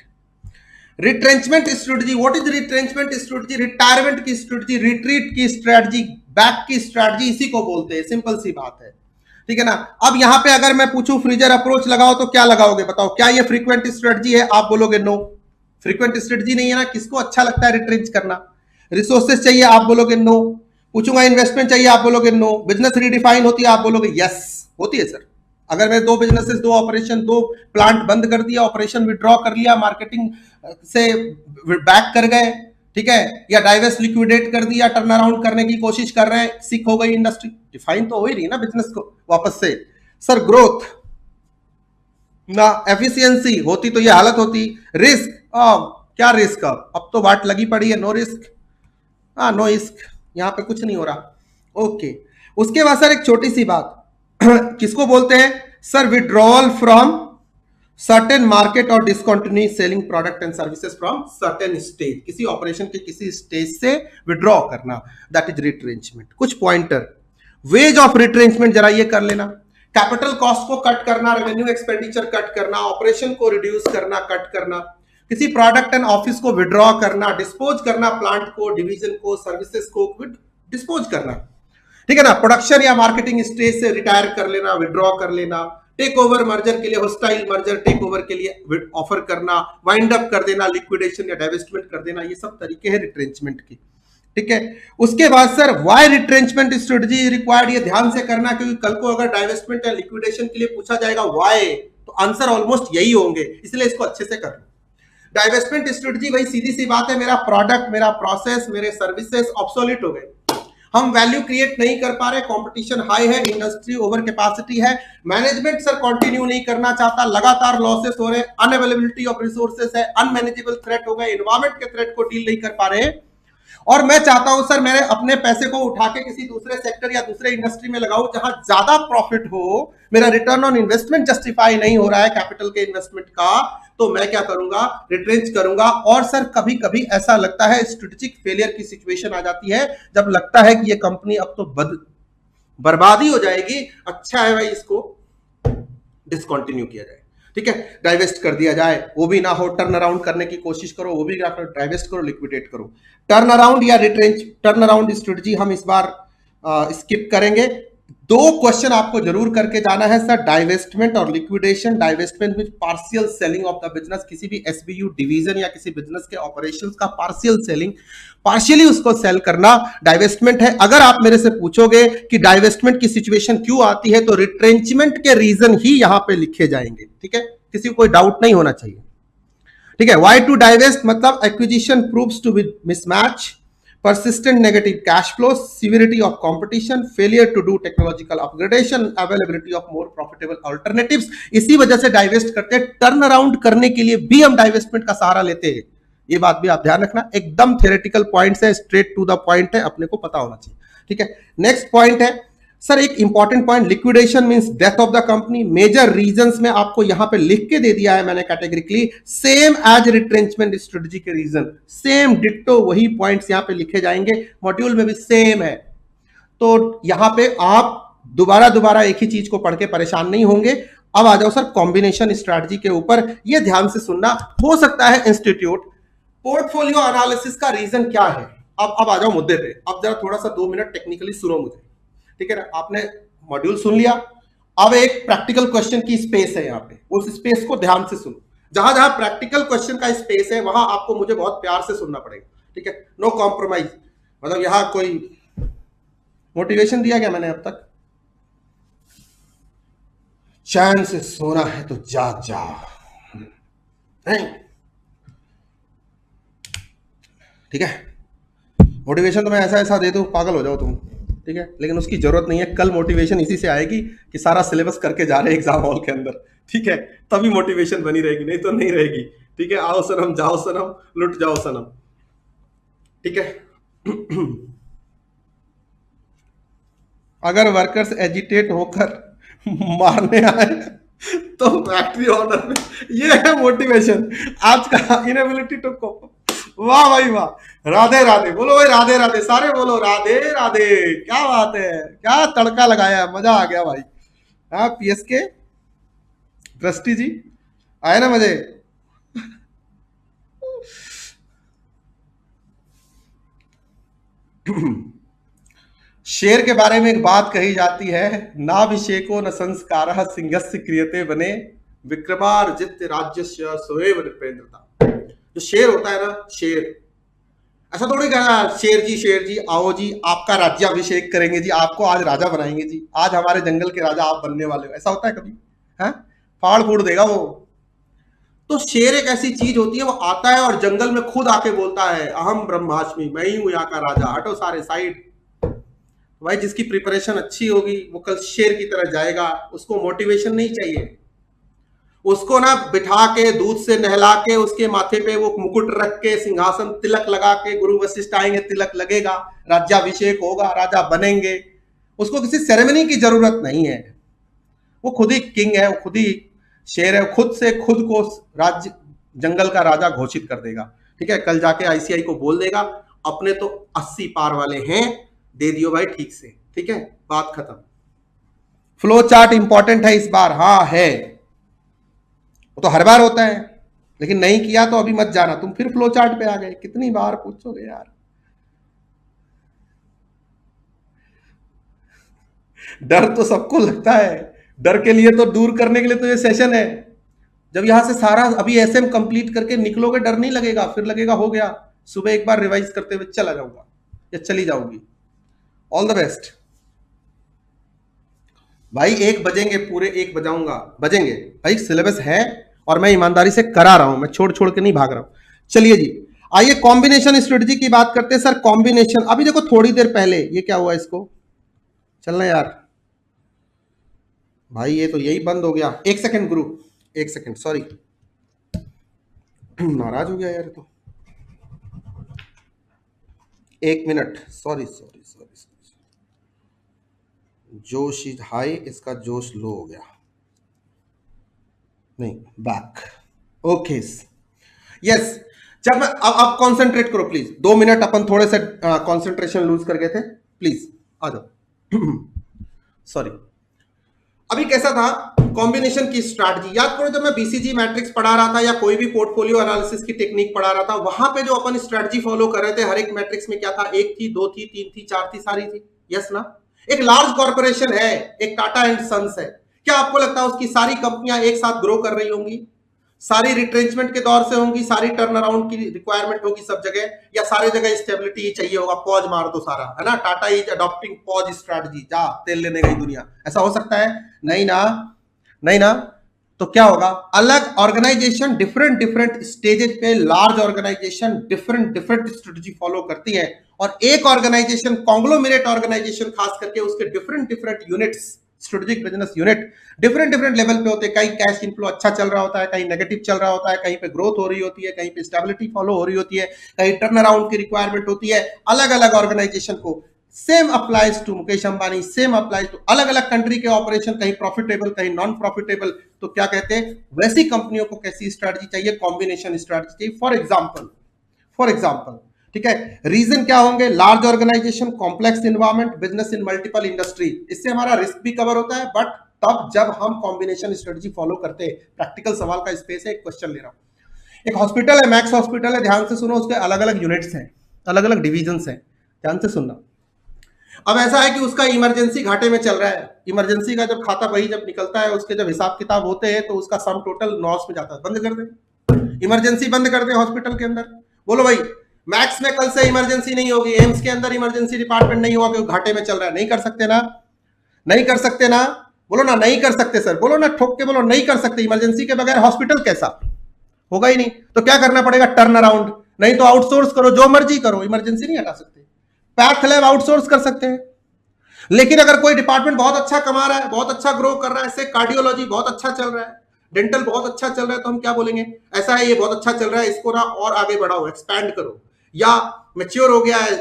Retrenchment strategy, what is retrenchment strategy? Retirement की स्ट्रेटजी, रिट्रीट की स्ट्रेटजी, बैक की स्ट्रेटजी, इसी को बोलते हैं। सिंपल सी बात है। ठीक है ना? अब यहां पे अगर मैं पूछूं फ्रीजर अप्रोच लगाओ तो क्या लगाओगे? बताओ, क्या ये फ्रीक्वेंट स्ट्रेटजी है? आप बोलोगे नो, फ्रीक्वेंट स्ट्रेटजी नहीं है ना। किसको अच्छा लगता है रिट्रेंच करना? रिसोर्सेस चाहिए, आप बोलोगे नो। पूछूंगा इन्वेस्टमेंट चाहिए, आप बोलोगे नो। बिजनेस रीडिफाइन होती है, आप बोलोगे यस होती है सर। अगर मैं 2 बिजनेसेस, 2 ऑपरेशन, 2 प्लांट बंद कर दिया, ऑपरेशन विड्रॉ कर लिया, मार्केटिंग से बैक कर गए, ठीक है, या डाइवेस्ट लिक्विडेट कर दिया, टर्न अराउंड करने की कोशिश कर रहे हैं, सिक हो गई इंडस्ट्री, डिफाइन तो हो ही रही है ना बिजनेस को वापस से। सर ग्रोथ ना, एफिशिएंसी होती तो ये हालत होती। रिस्क, क्या रिस्क? अब तो वाट लगी पड़ी है, नो रिस्क। हाँ, नो रिस्क, यहाँ पे कुछ नहीं हो रहा। ओके, उसके बाद सर एक छोटी सी बात किसको बोलते हैं sir? Withdrawal from certain market और discontinue selling product and services from certain stage. किसी ऑपरेशन के किसी स्टेज से विड्रॉ करना, दैट इज रिट्रेंचमेंट। कुछ पॉइंटर, वेज ऑफ रिट्रेंचमेंट जरा ये कर लेना। कैपिटल कॉस्ट को कट करना, रेवेन्यू एक्सपेंडिचर कट करना, ऑपरेशन को रिड्यूस करना, कट करना, किसी प्रोडक्ट एंड ऑफिस को विड्रॉ करना, डिस्पोज करना, प्लांट को, डिवीजन को, सर्विसेज को डिस्पोज करना। ठीक है ना? प्रोडक्शन या मार्केटिंग स्टेज से रिटायर कर लेना, विड्रॉ कर लेना, टेक ओवर मर्जर के लिए, होस्टाइल मर्जर टेक ओवर के लिए ऑफर करना, वाइंड अप कर देना, लिक्विडेशन या डाइवेस्टमेंट कर देना, ये सब तरीके हैं रिट्रेंचमेंट की। ठीक है, उसके बाद sir why retrenchment strategy required, ये ध्यान से करना, क्योंकि कल को अगर डाइवेस्टमेंट या लिक्विडेशन के लिए पूछा जाएगा व्हाई, तो आंसर ऑलमोस्ट यही होंगे, इसलिए इसको अच्छे से कर लो। डाइवेस्टमेंट स्ट्रेटजी भाई सीधी सी बात है, मेरा प्रोडक्ट, मेरा प्रोसेस, मेरे सर्विसेज ऑब्सोलीट हो गए, हम वैल्यू क्रिएट नहीं कर पा रहे, कंपटीशन हाई है, इंडस्ट्री ओवर कैपेसिटी है, मैनेजमेंट सर कंटिन्यू नहीं करना चाहता, लगातार लॉसेस हो रहे, अनअवेलेबिलिटी ऑफ रिसोर्सेस है, अनमैनेजेबल थ्रेट हो गए, एनवायरमेंट के थ्रेट को डील नहीं कर पा रहे, और मैं चाहता हूं सर मेरे अपने पैसे को उठा के किसी दूसरे सेक्टर या दूसरे इंडस्ट्री में लगाऊं जहां ज्यादा प्रॉफिट हो, मेरा रिटर्न ऑन इन्वेस्टमेंट जस्टिफाई नहीं हो रहा है कैपिटल के इन्वेस्टमेंट का, तो मैं क्या करूंगा? रिट्रेंच करूंगा। और सर कभी कभी ऐसा लगता है स्ट्रेटेजिक फेलियर की सिचुएशन आ जाती है, जब लगता है कि ये कंपनी अब तो बर्बादी हो जाएगी, अच्छा है भाई इसको डिसकंटिन्यू किया जाए। ठीक है, डाइवेस्ट कर दिया जाए, वो भी ना हो, टर्न अराउंड करने की कोशिश करो, वो भी ना करो, डाइवेस्ट करो, लिक्विडेट करो। टर्न अराउंड या रिट्रेंच, टर्न अराउंड स्ट्रेटजी हम इस बार स्किप करेंगे। 2 क्वेश्चन आपको जरूर करके जाना है सर, डाइवेस्टमेंट और liquidation. Divestment with partial selling of the business, किसी भी एसबीयू डिवीजन या किसी बिजनेस के ऑपरेशंस का पार्शियल सेलिंग, पार्शियली उसको सेल करना डाइवेस्टमेंट है। अगर आप मेरे से पूछोगे कि डाइवेस्टमेंट की सिचुएशन क्यों आती है, तो रिट्रेंचमेंट के रीजन ही यहां पे लिखे जाएंगे। ठीक है, किसी को कोई डाउट नहीं होना चाहिए। ठीक है, व्हाई टू डाइवेस्ट मतलब acquisition proves to be mismatch, persistent negative cash flows, severity of competition, failure to do technological upgradation, availability of more profitable alternatives। इसी वजह से डाइवेस्ट करते हैं। टर्न अराउंड करने के लिए भी हम डाइवेस्टमेंट का सहारा लेते हैं, ये बात भी आप ध्यान रखना। एकदम थ्योरेटिकल पॉइंट्स है, स्ट्रेट टू द पॉइंट है, अपने को पता होना चाहिए। ठीक है, नेक्स्ट पॉइंट है सर, एक important point, liquidation means death of the company. Major reasons में आपको यहां पे लिख के दे दिया है मैंने categorically, same as retrenchment strategy के रीजन, सेम डिट्टो वही पॉइंट्स यहां पे लिखे जाएंगे, मॉड्यूल में भी सेम है। तो यहां पे आप दोबारा एक ही चीज को पढ़ के परेशान नहीं होंगे। अब आ जाओ सर कॉम्बिनेशन स्ट्रेटजी के ऊपर, ये ध्यान से सुनना, हो सकता है इंस्टीट्यूट पोर्टफोलियो एनालिसिस का रीजन क्या है। अब आ जाओ मुद्दे पे, अब जरा थोड़ा सा 2 मिनट टेक्निकली सुनो मुझे। ठीक है ना, आपने मॉड्यूल सुन लिया, अब एक प्रैक्टिकल क्वेश्चन की स्पेस है यहाँ पे, उस स्पेस को ध्यान से सुनो। जहां जहां प्रैक्टिकल क्वेश्चन का स्पेस है वहां आपको मुझे बहुत प्यार से सुनना पड़ेगा, ठीक है? No compromise. मतलब यहां कोई मोटिवेशन दिया गया मैंने अब तक? चैन से सोना है तो जाग जाओ, नहीं? ठीक है, मोटिवेशन तो मैं ऐसा ऐसा दे दूं पागल हो जाओ तुम, ठीक है? लेकिन उसकी जरूरत नहीं है। कल मोटिवेशन इसी से आएगी कि सारा सिलेबस करके जा रहे हैं एग्जाम हॉल के अंदर, ठीक है? तभी मोटिवेशन बनी रहेगी, नहीं तो नहीं रहेगी, ठीक है? आओ सनम, जाओ सनम, लुट जाओ सनम, ठीक है? अगर वर्कर्स एजिटेट होकर मारने आए तो फैक्ट्री ऑनर में, ये है मोटिवेशन आज का, इनेबिलिटी टू कोप। वाह भाई वाह, राधे राधे बोलो भाई, राधे राधे, सारे बोलो राधे राधे। क्या बात है, क्या तड़का लगाया, मजा आ गया भाई। हाँ, पीएसके ट्रस्टी जी आए ना मजे। शेर के बारे में एक बात कही जाती है, नाभिषेको न संस्कारः सिंहस्य क्रियते बने विक्रमार्जित राज्यस्य सोएव नृपेंद्रता। जो शेर होता है ना, शेर ऐसा थोड़ी कहना शेर जी आओ जी आपका राज्याभिषेक करेंगे जी, आपको आज राजा बनाएंगे जी, आज हमारे जंगल के राजा आप बनने वाले हो, ऐसा होता है कभी? है, फाड़ फूड़ देगा वो। तो शेर एक ऐसी चीज होती है, वो आता है और जंगल में खुद आके बोलता है अहम ब्रह्मास्मि, मैं ही हूं यहाँ का राजा, हटो सारे साइड। भाई जिसकी प्रिपरेशन अच्छी होगी वो कल शेर की तरह जाएगा, उसको मोटिवेशन नहीं चाहिए। उसको ना बिठा के दूध से नहला के उसके माथे पे वो मुकुट रख के सिंहासन तिलक लगा के, गुरु वशिष्ठ आएंगे तिलक लगेगा, राज्याभिषेक होगा, राजा बनेंगे। उसको किसी सेरेमनी की जरूरत नहीं है, वो खुद ही किंग है, वो खुद ही शेर है, खुद से खुद को राज्य जंगल का राजा घोषित कर देगा, ठीक है? कल जाके आईसीआई को बोल देगा अपने तो 80 पार वाले हैं, दे दियो भाई ठीक से, ठीक है? बात खत्म। फ्लो चार्ट इंपॉर्टेंट है इस बार, हाँ है, वो तो हर बार होता है, लेकिन नहीं किया तो अभी मत जाना, तुम फिर फ्लो चार्ट पे आ गए, कितनी बार पूछोगे यार? डर तो सबको लगता है, डर के लिए तो दूर करने के लिए तो ये सेशन है। जब यहां से सारा अभी एसएम कंप्लीट करके निकलोगे डर नहीं लगेगा, फिर लगेगा हो गया, सुबह एक बार रिवाइज करते हुए चला जाऊंगा या चली जाऊंगी। ऑल द बेस्ट भाई, 1 बजेंगे, पूरे 1 बजाऊंगा, बजेंगे भाई, सिलेबस है और मैं ईमानदारी से करा रहा हूं, मैं छोड़ छोड़ के नहीं भाग रहा हूं। चलिए जी, आइए कॉम्बिनेशन स्ट्रेटजी की बात करते हैं। सर कॉम्बिनेशन, अभी देखो थोड़ी देर पहले ये क्या हुआ, इसको चलना यार भाई, ये तो यही बंद हो गया। 1 सेकंड गुरु, 1 सेकंड, सॉरी, नाराज हो गया यार, तो 1 मिनट, सॉरी सॉरी सॉरी, जोश इज हाई, इसका जोश लो हो गया, नहीं बैक, ओके यस। जब मैं अब कंसंट्रेट करो प्लीज, 2 मिनट अपन थोड़े से कंसंट्रेशन लूज कर गए थे, प्लीज आ जाओ। सॉरी, अभी कैसा था कॉम्बिनेशन की स्ट्रैटेजी, याद करो जब मैं बीसीजी मैट्रिक्स पढ़ा रहा था या कोई भी पोर्टफोलियो एनालिसिस की टेक्निक पढ़ा रहा था, वहां पे जो अपन स्ट्रैटेजी फॉलो कर रहे थे, हर एक मैट्रिक्स में क्या था, 1 थी, 2 थी, 3 थी, 4 थी, सारी थी, यस ना? एक लार्ज कॉर्पोरेशन है, एक टाटा एंड सन्स है, क्या आपको लगता है उसकी सारी कंपनियां एक साथ ग्रो कर रही होंगी? सारी रिट्रेंचमेंट के दौर से होंगी, सारी टर्न अराउंड की रिक्वायरमेंट होगी सब जगह, या सारे जगह स्टेबिलिटी ही चाहिए होगा, पॉज मार दो सारा, है ना? Tata is adopting pause strategy, जा तेल लेने गई दुनिया, ऐसा हो सकता है? नहीं ना, नहीं ना। तो क्या होगा, अलग ऑर्गेनाइजेशन डिफरेंट डिफरेंट स्टेजेस पे, large organisation different different strategy follow करती है, और एक ऑर्गेनाइजेशन, कॉन्ग्लोमेरेट ऑर्गेनाइजेशन खास करके, उसके different different units, strategic business unit different different level पे होते हैं। कहीं कैश इनफ्लो अच्छा चल रहा होता है, कहीं नेगेटिव चल रहा होता है, कहीं पे ग्रोथ हो रही होती है, कहीं पे स्टेबिलिटी फॉलो हो रही होती है, कहीं टर्न अराउंड की रिक्वायरमेंट होती है। अलग अलग ऑर्गेनाइजेशन को same applies to Mukesh Ambani, same applies to अलग अलग कंट्री के ऑपरेशन, कहीं प्रॉफिटेबल कहीं नॉन प्रॉफिटेबल। तो क्या कहते हैं, वैसी कंपनियों को कैसी स्ट्रैटेजी चाहिए, कॉम्बिनेशन स्ट्रैटेजी चाहिए। फॉर एग्जाम्पल, ठीक है, रीजन क्या होंगे, large organisation, complex environment, business in multiple industry, इससे हमारा रिस्क भी कवर होता है, बट तब जब हम कॉम्बिनेशन स्ट्रेटजी फॉलो करते हैं। प्रैक्टिकल सवाल का स्पेस है, एक क्वेश्चन ले रहा हूं। एक हॉस्पिटल है, मैक्स हॉस्पिटल है, ध्यान से सुनो, उसके अलग अलग यूनिट्स हैं, अलग अलग डिविजन हैं, ध्यान से सुनना। अब ऐसा है कि उसका इमरजेंसी घाटे में चल रहा है, इमरजेंसी का जब खाता वही जब निकलता है, उसके जब हिसाब किताब होते हैं तो उसका सम टोटल लॉस में जाता है, बंद कर दे, इमरजेंसी बंद कर दे हॉस्पिटल के अंदर। बोलो भाई, मैक्स में कल से इमरजेंसी नहीं होगी, एम्स के अंदर इमरजेंसी डिपार्टमेंट नहीं होगा क्योंकि घाटे में चल रहा है। नहीं कर सकते ना, नहीं कर सकते ना, बोलो ना नहीं कर सकते सर, बोलो ना, ठोक के बोलो नहीं कर सकते। इमरजेंसी के बगैर हॉस्पिटल कैसा होगा ही नहीं, तो क्या करना पड़ेगा, टर्न अराउंड, नहीं तो आउटसोर्स करो, जो मर्जी करो, इमरजेंसी नहीं हटा सकते। पैथ लैब आउटसोर्स कर सकते हैं। लेकिन अगर कोई डिपार्टमेंट बहुत अच्छा कमा रहा है, बहुत अच्छा ग्रो कर रहा है, ऐसे कार्डियोलॉजी बहुत अच्छा चल रहा है, डेंटल बहुत अच्छा चल रहा है, तो हम क्या बोलेंगे, ऐसा है ये बहुत अच्छा चल रहा है, इसको ना और आगे बढ़ाओ, एक्सपैंड करो। या मैच्योर हो गया है,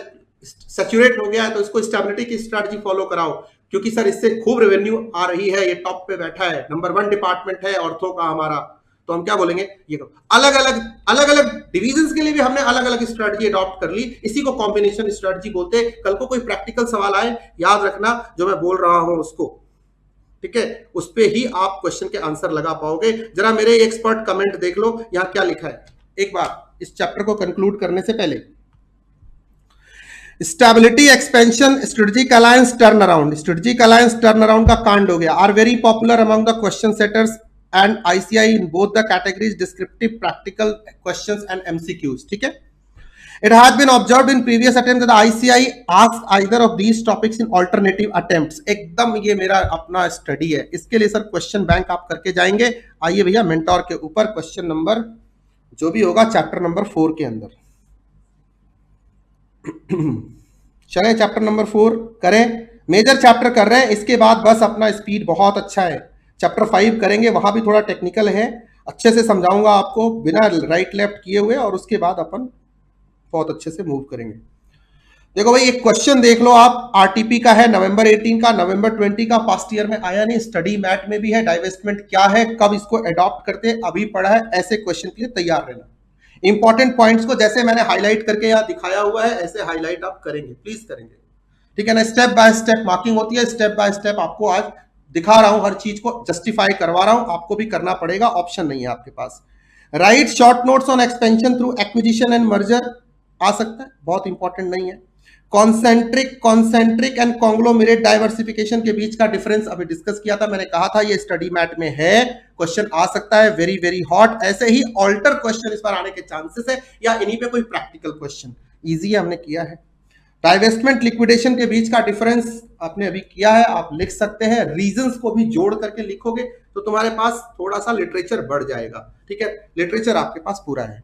सैचुरेट हो गया है, तो इसको स्टेबिलिटी की स्ट्रैटेजी फॉलो कराओ, क्योंकि सर इससे खूब रेवेन्यू आ रही है, ये टॉप पे बैठा है, नंबर 1 डिपार्टमेंट है ऑर्थो का हमारा, तो हम क्या बोलेंगे, ये करो। अलग अलग डिविजन्स के लिए भी हमने अलग अलग स्ट्रेटजी अडॉप्ट कर ली, इसी को कॉम्बिनेशन स्ट्रेटजी बोलते हैं। कल को कोई प्रैक्टिकल सवाल आए, याद रखना जो मैं बोल रहा हूं उसको, ठीक है, उस पे ही आप क्वेश्चन के आंसर लगा पाओगे। जरा मेरे एक्सपर्ट कमेंट देख लो, यहां क्या लिखा है एक बार इस चैप्टर को कंक्लूड करने से पहले। Stability expansion strategic alliance turnaround, strategic alliance turnaround का कांड हो गया, are very popular among the question setters and ICI in both the categories descriptive practical questions and MCQs, ठीक है। It has been observed in previous attempts that the ICI asks either of these topics in alternative attempts। एकदम ये मेरा अपना study है, इसके लिए sir question bank आप करके जाएंगे। आइए भैया मेंटोर के ऊपर क्वेश्चन नंबर जो भी होगा चैप्टर नंबर 4 के अंदर चले, चैप्टर नंबर 4 करें, मेजर चैप्टर कर रहे हैं, इसके बाद बस अपना स्पीड बहुत अच्छा है। चैप्टर 5 करेंगे, वहां भी थोड़ा टेक्निकल है, अच्छे से समझाऊंगा आपको बिना राइट लेफ्ट किए हुए, और उसके बाद अपन बहुत अच्छे से मूव करेंगे। देखो भाई एक क्वेश्चन देख लो आप, आरटीपी का है, नवंबर 18 का, नवंबर 20 का, फर्स्ट ईयर में आया नहीं, स्टडी मैट में भी है, डाइवेस्टमेंट क्या है, कब इसको अडॉप्ट करते हैं, अभी पढ़ा है, ऐसे क्वेश्चन के लिए तैयार रहना। इंपॉर्टेंट पॉइंट्स को जैसे मैंने हाईलाइट करके यहाँ दिखाया हुआ है, ऐसे हाईलाइट आप करेंगे, प्लीज करेंगे, ठीक है ना। स्टेप बाय स्टेप मार्किंग होती है, स्टेप बाय स्टेप आपको आज दिखा रहा हूं, हर चीज को जस्टिफाई करवा रहा हूं, आपको भी करना पड़ेगा, ऑप्शन नहीं है आपके पास। Write short notes on expansion through acquisition and merger आ सकता है, बहुत इंपॉर्टेंट नहीं है। कॉन्सेंट्रिक एंड कॉन्ग्लोमेरेट डाइवर्सिफिकेशन के बीच का डिफरेंस अभी डिस्कस किया था, मैंने कहा था ये स्टडी मैट में है, क्वेश्चन आ सकता है, वेरी वेरी हॉट। ऐसे ही ऑल्टर क्वेश्चन इस बार आने के चांसेस है, या इन्हीं पे कोई प्रैक्टिकल क्वेश्चन, इजी हमने किया है। डाइवेस्टमेंट लिक्विडेशन के बीच का डिफरेंस आपने अभी किया है, आप लिख सकते हैं, रीजंस को भी जोड़ करके लिखोगे तो तुम्हारे पास थोड़ा सा लिटरेचर बढ़ जाएगा, ठीक है, लिटरेचर आपके पास पूरा है,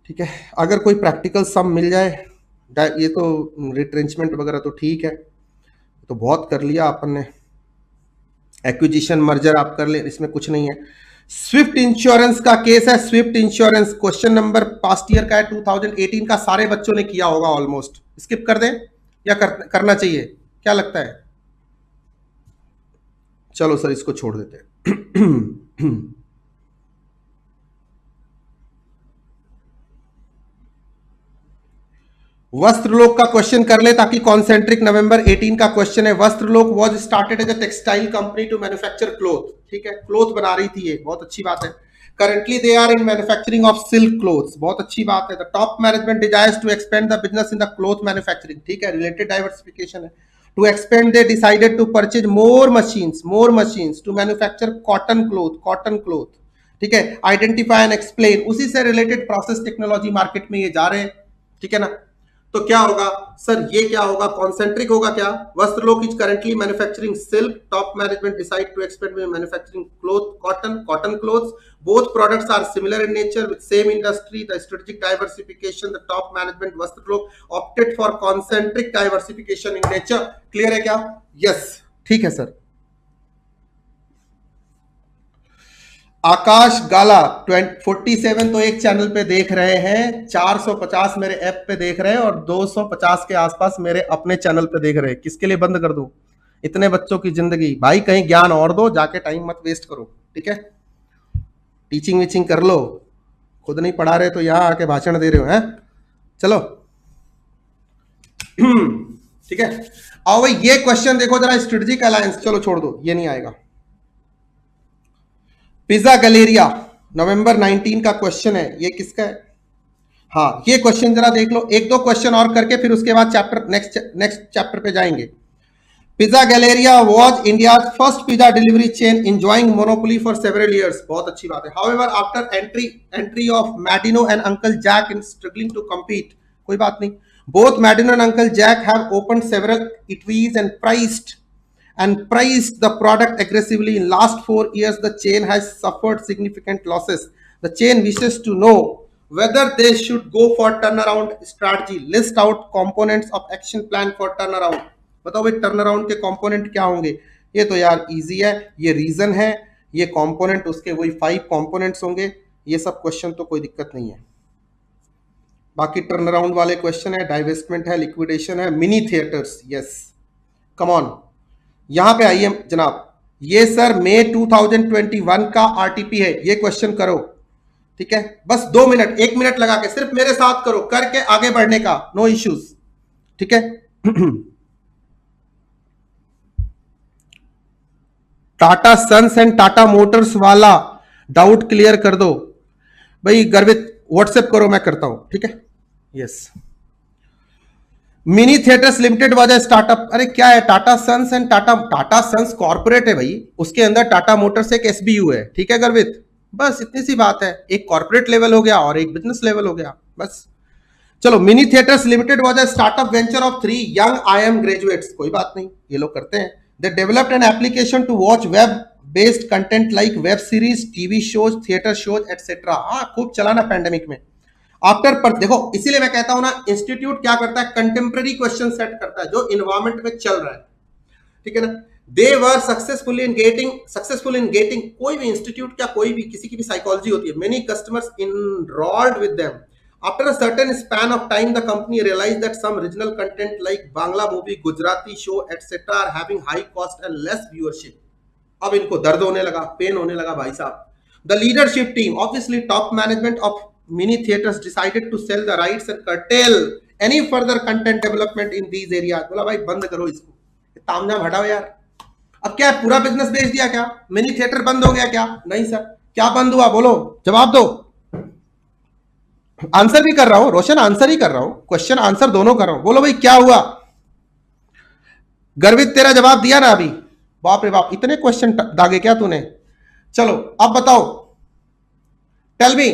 ठीक है। अगर कोई प्रैक्टिकल सम मिल जाए, ये तो रिट्रेंचमेंट वगैरह तो ठीक है, तो बहुत कर लिया अपन ने, एक्विजिशन मर्जर आप कर ले, इसमें कुछ नहीं है। स्विफ्ट इंश्योरेंस का केस है, Swift insurance question number past year का है, 2018 का, सारे बच्चों ने किया होगा ऑलमोस्ट, स्किप कर दें या करना चाहिए, क्या लगता है? चलो सर इसको छोड़ देते हैं। वस्त्रलोक का क्वेश्चन कर ले, ताकि कॉन्सेंट्रिक नवंबर 18 का क्वेश्चन है। Vastralok was started as a textile company to manufacture cloth, ठीक है, क्लोथ बना रही थी ये, बहुत अच्छी बात है। Currently they are in manufacturing of silk clothes, बहुत अच्छी बात है। The top management desires to expand the business in the cloth manufacturing, ठीक है, रिलेटेड डाइवर्सिफिकेशन है। To expand they decided to purchase more machines to manufacture cotton cloth, ठीक है। Identify and explain, उसी से रिलेटेड प्रोसेस टेक्नोलॉजी मार्केट में ये जा रहे हैं, ठीक है ना। तो क्या होगा सर, ये क्या होगा, कॉन्सेंट्रिक होगा क्या, Vastralok is currently manufacturing silk, top management decide to expand manufacturing cloth, cotton clothes, both products are similar in nature with same industry, the strategic diversification, the top management Vastralok opted for concentric diversification in nature. Clear है क्या? Yes, ठीक है sir. आकाश गाला 47 तो एक channel पे देख रहे हैं, 450 मेरे ऐप पे देख रहे हैं, और 250 के आसपास मेरे अपने चैनल पे देख रहे हैं। किसके लिए बंद कर दूं इतने बच्चों की जिंदगी? भाई कहीं ज्ञान और दो, जाके टाइम मत वेस्ट करो, ठीक है। टीचिंग वीचिंग कर लो, खुद नहीं पढ़ा रहे तो यहां आके भाषण दे रहे हो, हैं? चलो ठीक है। आओ भाई ये क्वेश्चन देखो जरा, स्ट्रेटेजिक अलायंस, चलो छोड़ दो, ये नहीं आएगा। पिज्जा गैलेरिया नवंबर 19 का क्वेश्चन है, ये किसका है? हाँ, ये क्वेश्चन जरा देख लो, एक दो क्वेश्चन और करके फिर उसके बाद चैप्टर नेक्स्ट चैप्टर पे जाएंगे। Pizza Galleria was India's first pizza delivery chain enjoying monopoly for several years. बहुत अच्छी बात है। However, after entry of Madino and Uncle Jack in struggling to compete, कोई बात नहीं। Both Madino and Uncle Jack have opened several eateries and priced the product aggressively. In last 4 years, the chain has suffered significant losses. The chain wishes to know whether they should go for turnaround strategy. List out components of action plan for turnaround. बताओ भाई turn around के component क्या होंगे? ये तो यार easy है, ये रीजन है, ये कंपोनेंट उसके वही 5 कंपोनेंट्स होंगे। ये सब क्वेश्चन तो कोई दिक्कत नहीं है। बाकी टर्न अराउंड वाले क्वेश्चन है, डाइवेस्टमेंट है, लिक्विडेशन है, mini theatres. Yes, come on, यहां पे आइए जनाब। ये सर मई 2021 का आरटीपी है, ये क्वेश्चन करो, ठीक है? बस 2 मिनट 1 मिनट लगा के सिर्फ मेरे साथ करो, करके आगे बढ़ने का, नो इश्यूज, ठीक है? Tata Sons and Tata Motors वाला डाउट क्लियर कर दो भाई। गर्वित व्हाट्सएप करो, मैं करता हूं, ठीक है? Yes. Mini Theatres Limited was startup. अरे क्या है, Tata Sons and Tata Sons corporate है भाई, उसके अंदर टाटा मोटर्स एक एसबीयू है, ठीक है गर्वित? बस इतनी सी बात है, एक कॉर्पोरेट लेवल हो गया और एक बिजनेस लेवल हो गया, बस। चलो, Mini Theatres Limited was startup venture of 3 young IIM graduates. कोई बात नहीं, ये लोग करते हैं। They developed an application to watch web-based content like web series, TV shows, theater shows, etc. हाँ, खूब चला ना पैंडेमिक में। आफ्टर पर देखो, इसीलिए मैं कहता हूं ना, इंस्टीट्यूट क्या करता है, कंटेम्प्रेरी क्वेश्चन सेट करता है जो इन्वायरमेंट में चल रहा है, ठीक है ना? दे वर सक्सेसफुल इन गेटिंग कोई भी इंस्टीट्यूट, क्या कोई भी, किसी की भी साइकोलॉजी होती है, many customers enrolled with them. After a certain span of time, the company realized that some regional content like Bangla movie, Gujarati show, etc. are having high cost and less viewership. अब इनको दर्द होने लगा, pen होने लगा भाई साहब। The leadership team, obviously top management of mini theaters, decided to sell the rights and curtail any further content development in these areas. बोला भाई बंद करो इसको, तामझाम हटाओ यार। अब क्या है, पूरा बिजनेस बेच दिया क्या? मिनी थिएटर बंद हो गया क्या? नहीं सर। क्या बंद हुआ, बोलो, जवाब दो। आंसर भी कर रहा हूं रोशन, आंसर ही कर रहा हूं, क्वेश्चन आंसर दोनों कर रहा हूं। बोलो भाई क्या हुआ? गर्वित तेरा जवाब दिया ना अभी। बाप रे बाप, इतने क्वेश्चन दागे क्या तूने? चलो अब बताओ, टेल मी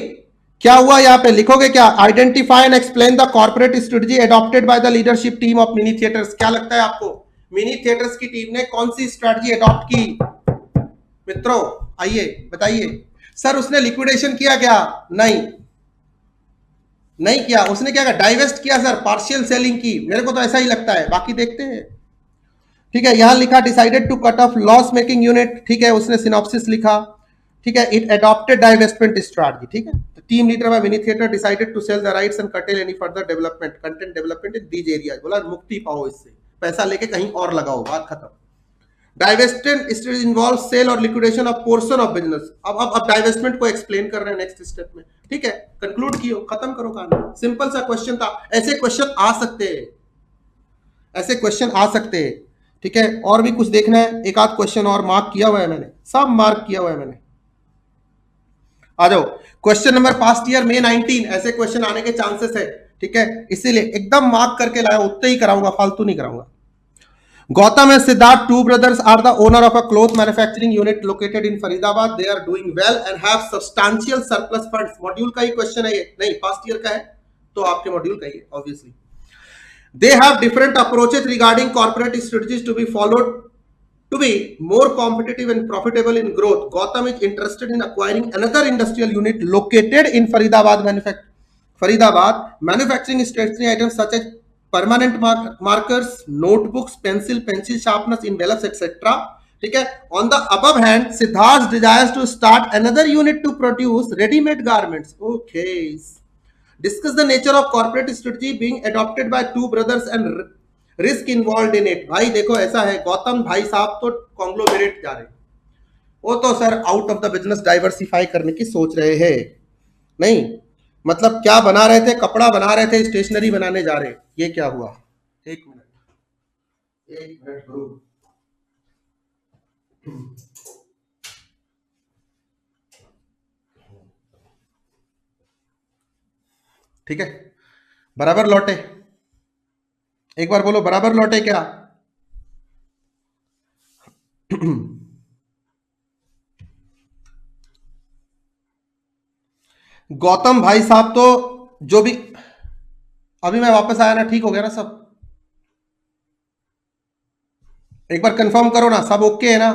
क्या हुआ? यहां पे लिखोगे क्या? Identify and explain the corporate strategy adopted by the leadership team of mini theatres. क्या लगता है आपको, मिनी थिएटर्स की टीम ने कौन सी स्ट्रेटजी अडॉप्ट की? मित्रों आइए बताइए। सर उसने लिक्विडेशन किया क्या? नहीं किया। उसने क्या किया? डाइवेस्ट किया सर, पार्शियल सेलिंग की, मेरे को तो ऐसा ही लगता है, बाकी देखते हैं, ठीक है? यहां लिखा decided to cut off loss making unit, ठीक है? उसने सिनॉप्सिस लिखा, ठीक है? इट एडॉप्टेड डाइवेस्टमेंट स्ट्रैटेजी, ठीक है? Team leader by Mini Theatre decided to sell the rights and curtail any further development content development in these areas. बोला मुक्ति पाओ इससे, पैसा लेके कहीं और लगाओ, बात खत्म। डाइवेस्टमेंट स्टेज इन्वॉल्व सेल और liquidation of portion of business. अब डाइवेस्टमेंट को एक्सप्लेन कर रहे हैं नेक्स्ट स्टेप में, ठीक है? कंक्लूड कियो, खत्म करो कहानी। सिंपल सा क्वेश्चन था, ऐसे क्वेश्चन आ सकते हैं, ऐसे क्वेश्चन आ सकते हैं, ठीक है? और भी कुछ देखना है, एक आध क्वेश्चन और मार्क किया हुआ है मैंने, सब मार्क किया हुआ है मैंने। आ जाओ, क्वेश्चन नंबर पास्ट ईयर मे 19, ऐसे क्वेश्चन आने के चांसेस है, ठीक है? इसीलिए एकदम मार्क करके लाया, उतने ही कराऊंगा, फालतू नहीं कराऊंगा। Gautam and Siddharth, two brothers, are the owner of a cloth manufacturing unit located in Faridabad. They are doing well and have substantial surplus funds. Module का ही क्वेश्चन है ये, नहीं पास्ट ईयर का है, तो आपके मॉड्यूल का ही है obviously. They have different approaches regarding corporate strategies to be followed to be more competitive and profitable in growth. Gautam is interested in acquiring another industrial unit located in Faridabad, manufacturing stationery items such as permanent markers, notebooks, pencil sharpeners, envelopes, etc. ठीक है? On the above hand, Siddharth desires to start another unit to produce ready-made garments. Okay. Discuss the nature of corporate strategy being adopted by two brothers and risk involve in it. भाई देखो ऐसा है, गौतम भाई साहब तो conglomerate जा रहे, वो तो sir out of the business diversify करने की सोच रहे हैं। नहीं मतलब क्या बना रहे थे, कपड़ा बना रहे थे, स्टेशनरी बनाने जा रहे। ये क्या हुआ? एक मिनट गुरु, ठीक है, बराबर लौटे? एक बार बोलो, बराबर लौटे क्या? गौतम भाई साहब तो जो भी, अभी मैं वापस आया ना, ठीक हो गया ना सब? एक बार कंफर्म करो ना, सब ओके है ना?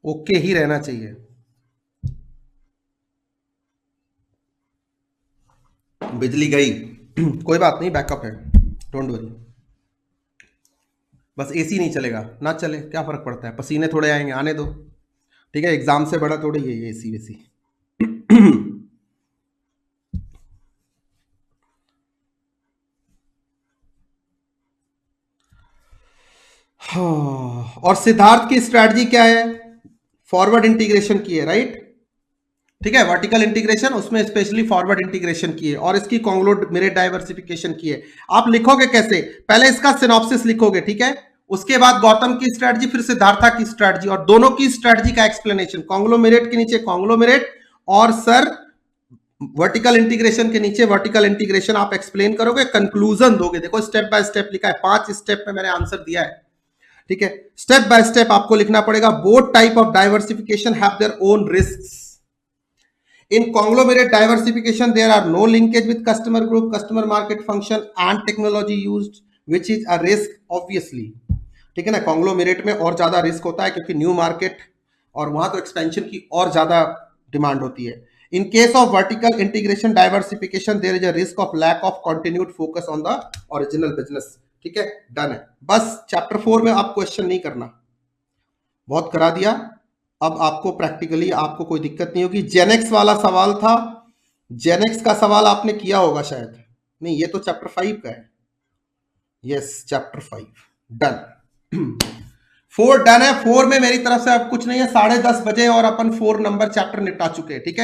ओके ही रहना चाहिए। बिजली गई कोई बात नहीं, बैकअप है, डोंट वरी। बस एसी नहीं चलेगा, ना चले क्या फर्क पड़ता है, पसीने थोड़े आएंगे, आने दो। ठीक है, एग्जाम से बड़ा थोड़ी ये एसी वेसी। और सिद्धार्थ की स्ट्रैटेजी क्या है? फॉरवर्ड इंटीग्रेशन की है, राइट? ठीक है, वर्टिकल इंटीग्रेशन, उसमें स्पेशली फॉरवर्ड इंटीग्रेशन की है, और इसकी कॉन्ग्लोमेरेट डाइवर्सिफिकेशन की है। आप लिखोगे कैसे? पहले इसका सिनॉप्सिस लिखोगे, ठीक है, उसके बाद गौतम की स्ट्रैटेजी, फिर सिद्धार्था की स्ट्रैटेजी, और दोनों की स्ट्रैटेजी का एक्सप्लेनेशन। कॉन्ग्लोमेरेट के नीचे कॉन्ग्लोमेरेट, और सर वर्टिकल इंटीग्रेशन के नीचे वर्टिकल इंटीग्रेशन आप एक्सप्लेन करोगे, कंक्लूजन दोगे। देखो स्टेप बाय स्टेप लिखा है, 5 स्टेप में मैंने आंसर दिया है। ठीक है, स्टेप बाय स्टेप आपको लिखना पड़ेगा। Both type of diversification have their own risks. In conglomerate diversification, there are no linkage with customer group, customer market function and technology used, which is a risk obviously. ठीक है ना, conglomerate में और ज्यादा risk होता है क्योंकि new market और वहां तो एक्सपेंशन की और ज्यादा डिमांड होती है। In case of vertical integration diversification, there is a risk of lack of continued focus on the original business. ठीक है, डन है। बस चैप्टर 4 में आप क्वेश्चन नहीं करना, बहुत करा दिया। अब आपको प्रैक्टिकली आपको कोई दिक्कत नहीं होगी। जेनेक्स वाला सवाल था, जेनेक्स का सवाल आपने किया होगा शायद, नहीं ये तो चैप्टर 5 का है। Yes, chapter 5 done. 4 डन है। 4 में मेरी तरफ से अब कुछ नहीं है, 10:30 बजे और अपन 4 नंबर चैप्टर निपटा चुके हैं। ठीक है।